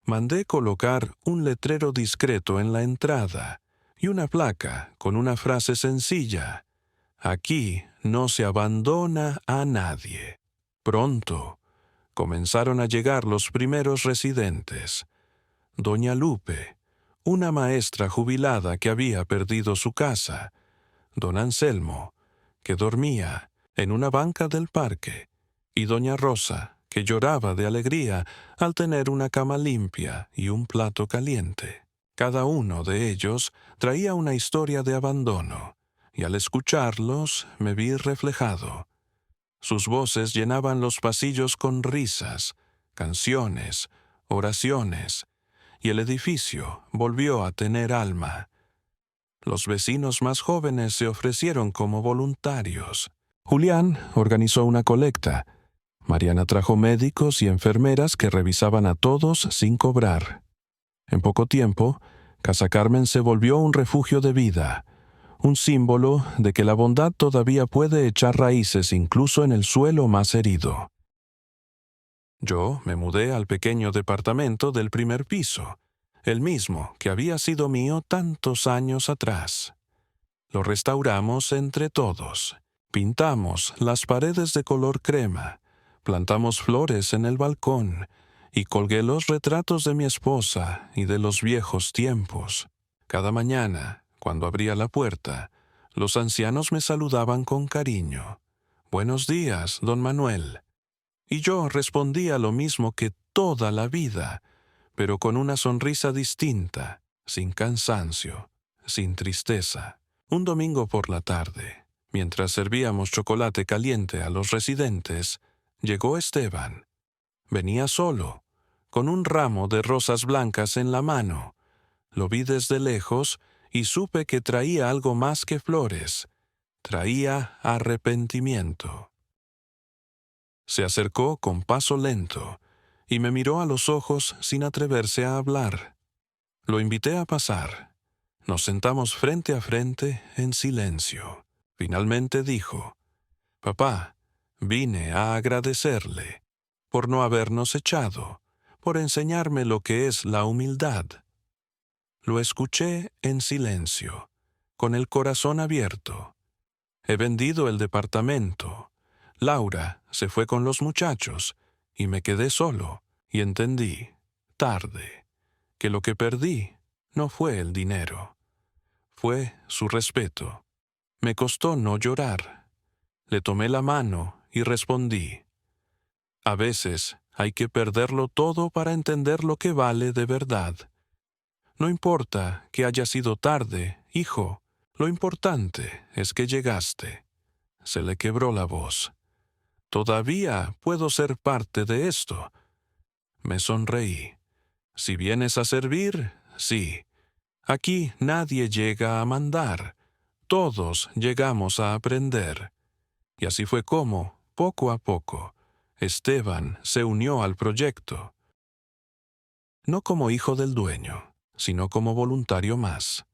Mandé colocar un letrero discreto en la entrada y una placa con una frase sencilla: aquí no se abandona a nadie. Pronto comenzaron a llegar los primeros residentes. Doña Lupe, una maestra jubilada que había perdido su casa. Don Anselmo, que dormía en una banca del parque. Y doña Rosa, que lloraba de alegría al tener una cama limpia y un plato caliente. Cada uno de ellos traía una historia de abandono, y al escucharlos me vi reflejado. Sus voces llenaban los pasillos con risas, canciones, oraciones, y el edificio volvió a tener alma. Los vecinos más jóvenes se ofrecieron como voluntarios. Julián organizó una colecta. Mariana trajo médicos y enfermeras que revisaban a todos sin cobrar. En poco tiempo, Casa Carmen se volvió un refugio de vida, un símbolo de que la bondad todavía puede echar raíces incluso en el suelo más herido. Yo me mudé al pequeño departamento del primer piso, el mismo que había sido mío tantos años atrás. Lo restauramos entre todos. Pintamos las paredes de color crema, plantamos flores en el balcón y colgué los retratos de mi esposa y de los viejos tiempos. Cada mañana, cuando abría la puerta, los ancianos me saludaban con cariño. «Buenos días, don Manuel». Y yo respondía lo mismo que toda la vida, pero con una sonrisa distinta, sin cansancio, sin tristeza. Un domingo por la tarde, mientras servíamos chocolate caliente a los residentes, llegó Esteban. Venía solo, con un ramo de rosas blancas en la mano. Lo vi desde lejos y supe que traía algo más que flores. Traía arrepentimiento. Se acercó con paso lento y me miró a los ojos sin atreverse a hablar. Lo invité a pasar. Nos sentamos frente a frente en silencio. Finalmente dijo: «Papá, vine a agradecerle por no habernos echado, por enseñarme lo que es la humildad». Lo escuché en silencio, con el corazón abierto. He vendido el departamento. Laura se fue con los muchachos y me quedé solo, y entendí, tarde, que lo que perdí no fue el dinero. Fue su respeto. Me costó no llorar. Le tomé la mano y respondí: «A veces hay que perderlo todo para entender lo que vale de verdad. No importa que haya sido tarde, hijo, lo importante es que llegaste». Se le quebró la voz. Todavía puedo ser parte de esto. Me sonreí. Si vienes a servir, sí. Aquí nadie llega a mandar. Todos llegamos a aprender. Y así fue como, poco a poco, Esteban se unió al proyecto. No como hijo del dueño, sino como voluntario más.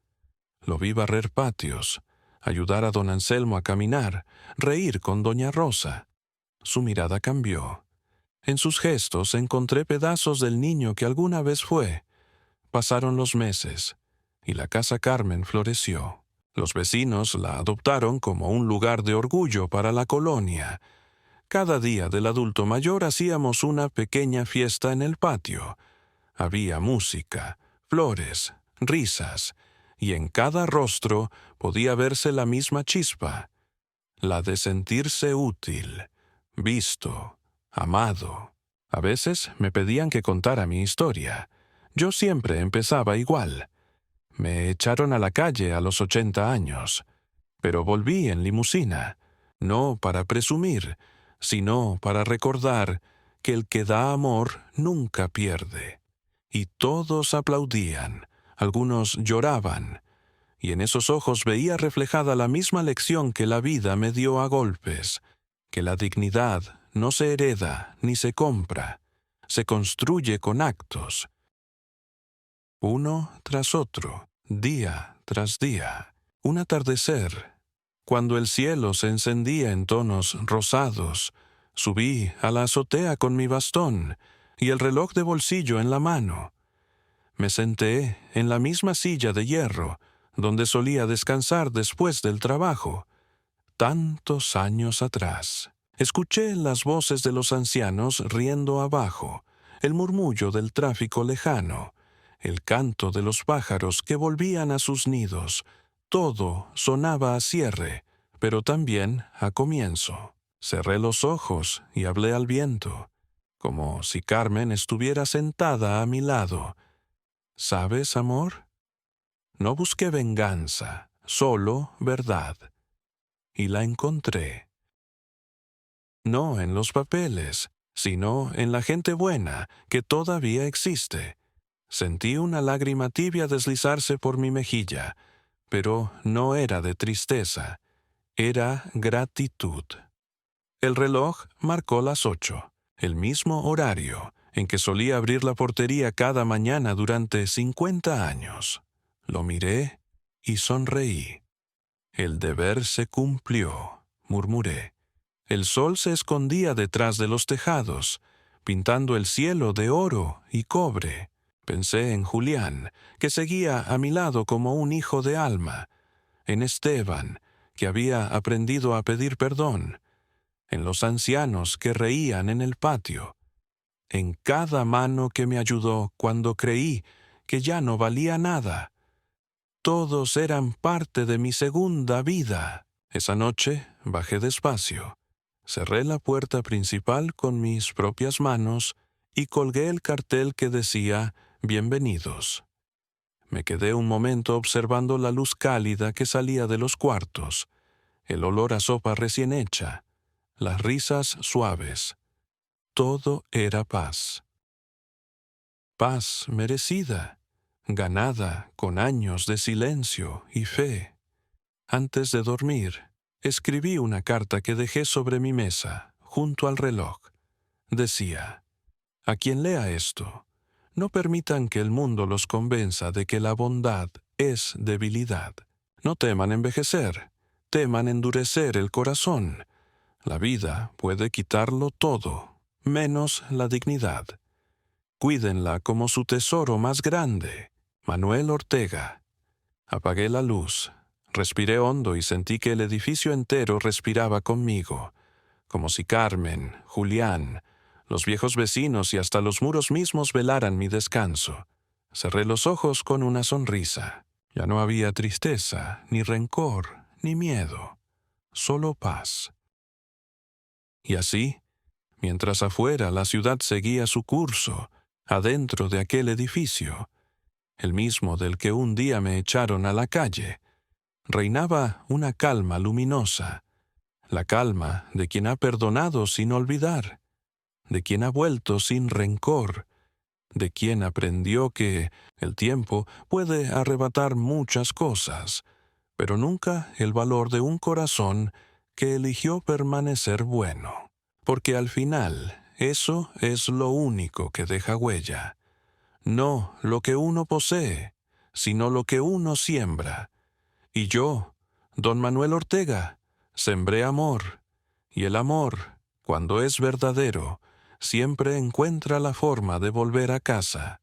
Lo vi barrer patios, ayudar a don Anselmo a caminar, reír con doña Rosa. Su mirada cambió. En sus gestos encontré pedazos del niño que alguna vez fue. Pasaron los meses, y la casa Carmen floreció. Los vecinos la adoptaron como un lugar de orgullo para la colonia. Cada día del adulto mayor hacíamos una pequeña fiesta en el patio. Había música, flores, risas, y en cada rostro podía verse la misma chispa, la de sentirse útil, visto, amado. A veces me pedían que contara mi historia. Yo siempre empezaba igual. Me echaron a la calle a los 80 años, pero volví en limusina, no para presumir, sino para recordar que el que da amor nunca pierde. Y todos aplaudían, algunos lloraban, y en esos ojos veía reflejada la misma lección que la vida me dio a golpes, que la dignidad no se hereda ni se compra, se construye con actos, uno tras otro, día tras día. Un atardecer, cuando el cielo se encendía en tonos rosados, subí a la azotea con mi bastón y el reloj de bolsillo en la mano. Me senté en la misma silla de hierro donde solía descansar después del trabajo, tantos años atrás. Escuché las voces de los ancianos riendo abajo, el murmullo del tráfico lejano, el canto de los pájaros que volvían a sus nidos. Todo sonaba a cierre, pero también a comienzo. Cerré los ojos y hablé al viento, como si Carmen estuviera sentada a mi lado. ¿Sabes, amor? No busqué venganza, solo verdad. Y la encontré. No en los papeles, sino en la gente buena que todavía existe. Sentí una lágrima tibia deslizarse por mi mejilla, pero no era de tristeza, era gratitud. El reloj marcó las 8, el mismo horario en que solía abrir la portería cada mañana durante 50 años. Lo miré y sonreí. El deber se cumplió, murmuré. El sol se escondía detrás de los tejados, pintando el cielo de oro y cobre. Pensé en Julián, que seguía a mi lado como un hijo de alma, en Esteban, que había aprendido a pedir perdón, en los ancianos que reían en el patio, en cada mano que me ayudó cuando creí que ya no valía nada. Todos eran parte de mi segunda vida. Esa noche bajé despacio, cerré la puerta principal con mis propias manos y colgué el cartel que decía «Bienvenidos». Me quedé un momento observando la luz cálida que salía de los cuartos, el olor a sopa recién hecha, las risas suaves. Todo era paz. Paz merecida, ganada con años de silencio y fe. Antes de dormir, escribí una carta que dejé sobre mi mesa, junto al reloj. Decía: «A quien lea esto, no permitan que el mundo los convenza de que la bondad es debilidad. No teman envejecer, teman endurecer el corazón. La vida puede quitarlo todo, menos la dignidad. Cuídenla como su tesoro más grande». Manuel Ortega. Apagué la luz. Respiré hondo y sentí que el edificio entero respiraba conmigo, como si Carmen, Julián, los viejos vecinos y hasta los muros mismos velaran mi descanso. Cerré los ojos con una sonrisa. Ya no había tristeza, ni rencor, ni miedo, solo paz. Y así, mientras afuera la ciudad seguía su curso, adentro de aquel edificio, el mismo del que un día me echaron a la calle, reinaba una calma luminosa, la calma de quien ha perdonado sin olvidar, de quien ha vuelto sin rencor, de quien aprendió que el tiempo puede arrebatar muchas cosas, pero nunca el valor de un corazón que eligió permanecer bueno. Porque al final, eso es lo único que deja huella. No lo que uno posee, sino lo que uno siembra. Y yo, don Manuel Ortega, sembré amor, y el amor, cuando es verdadero, siempre encuentra la forma de volver a casa.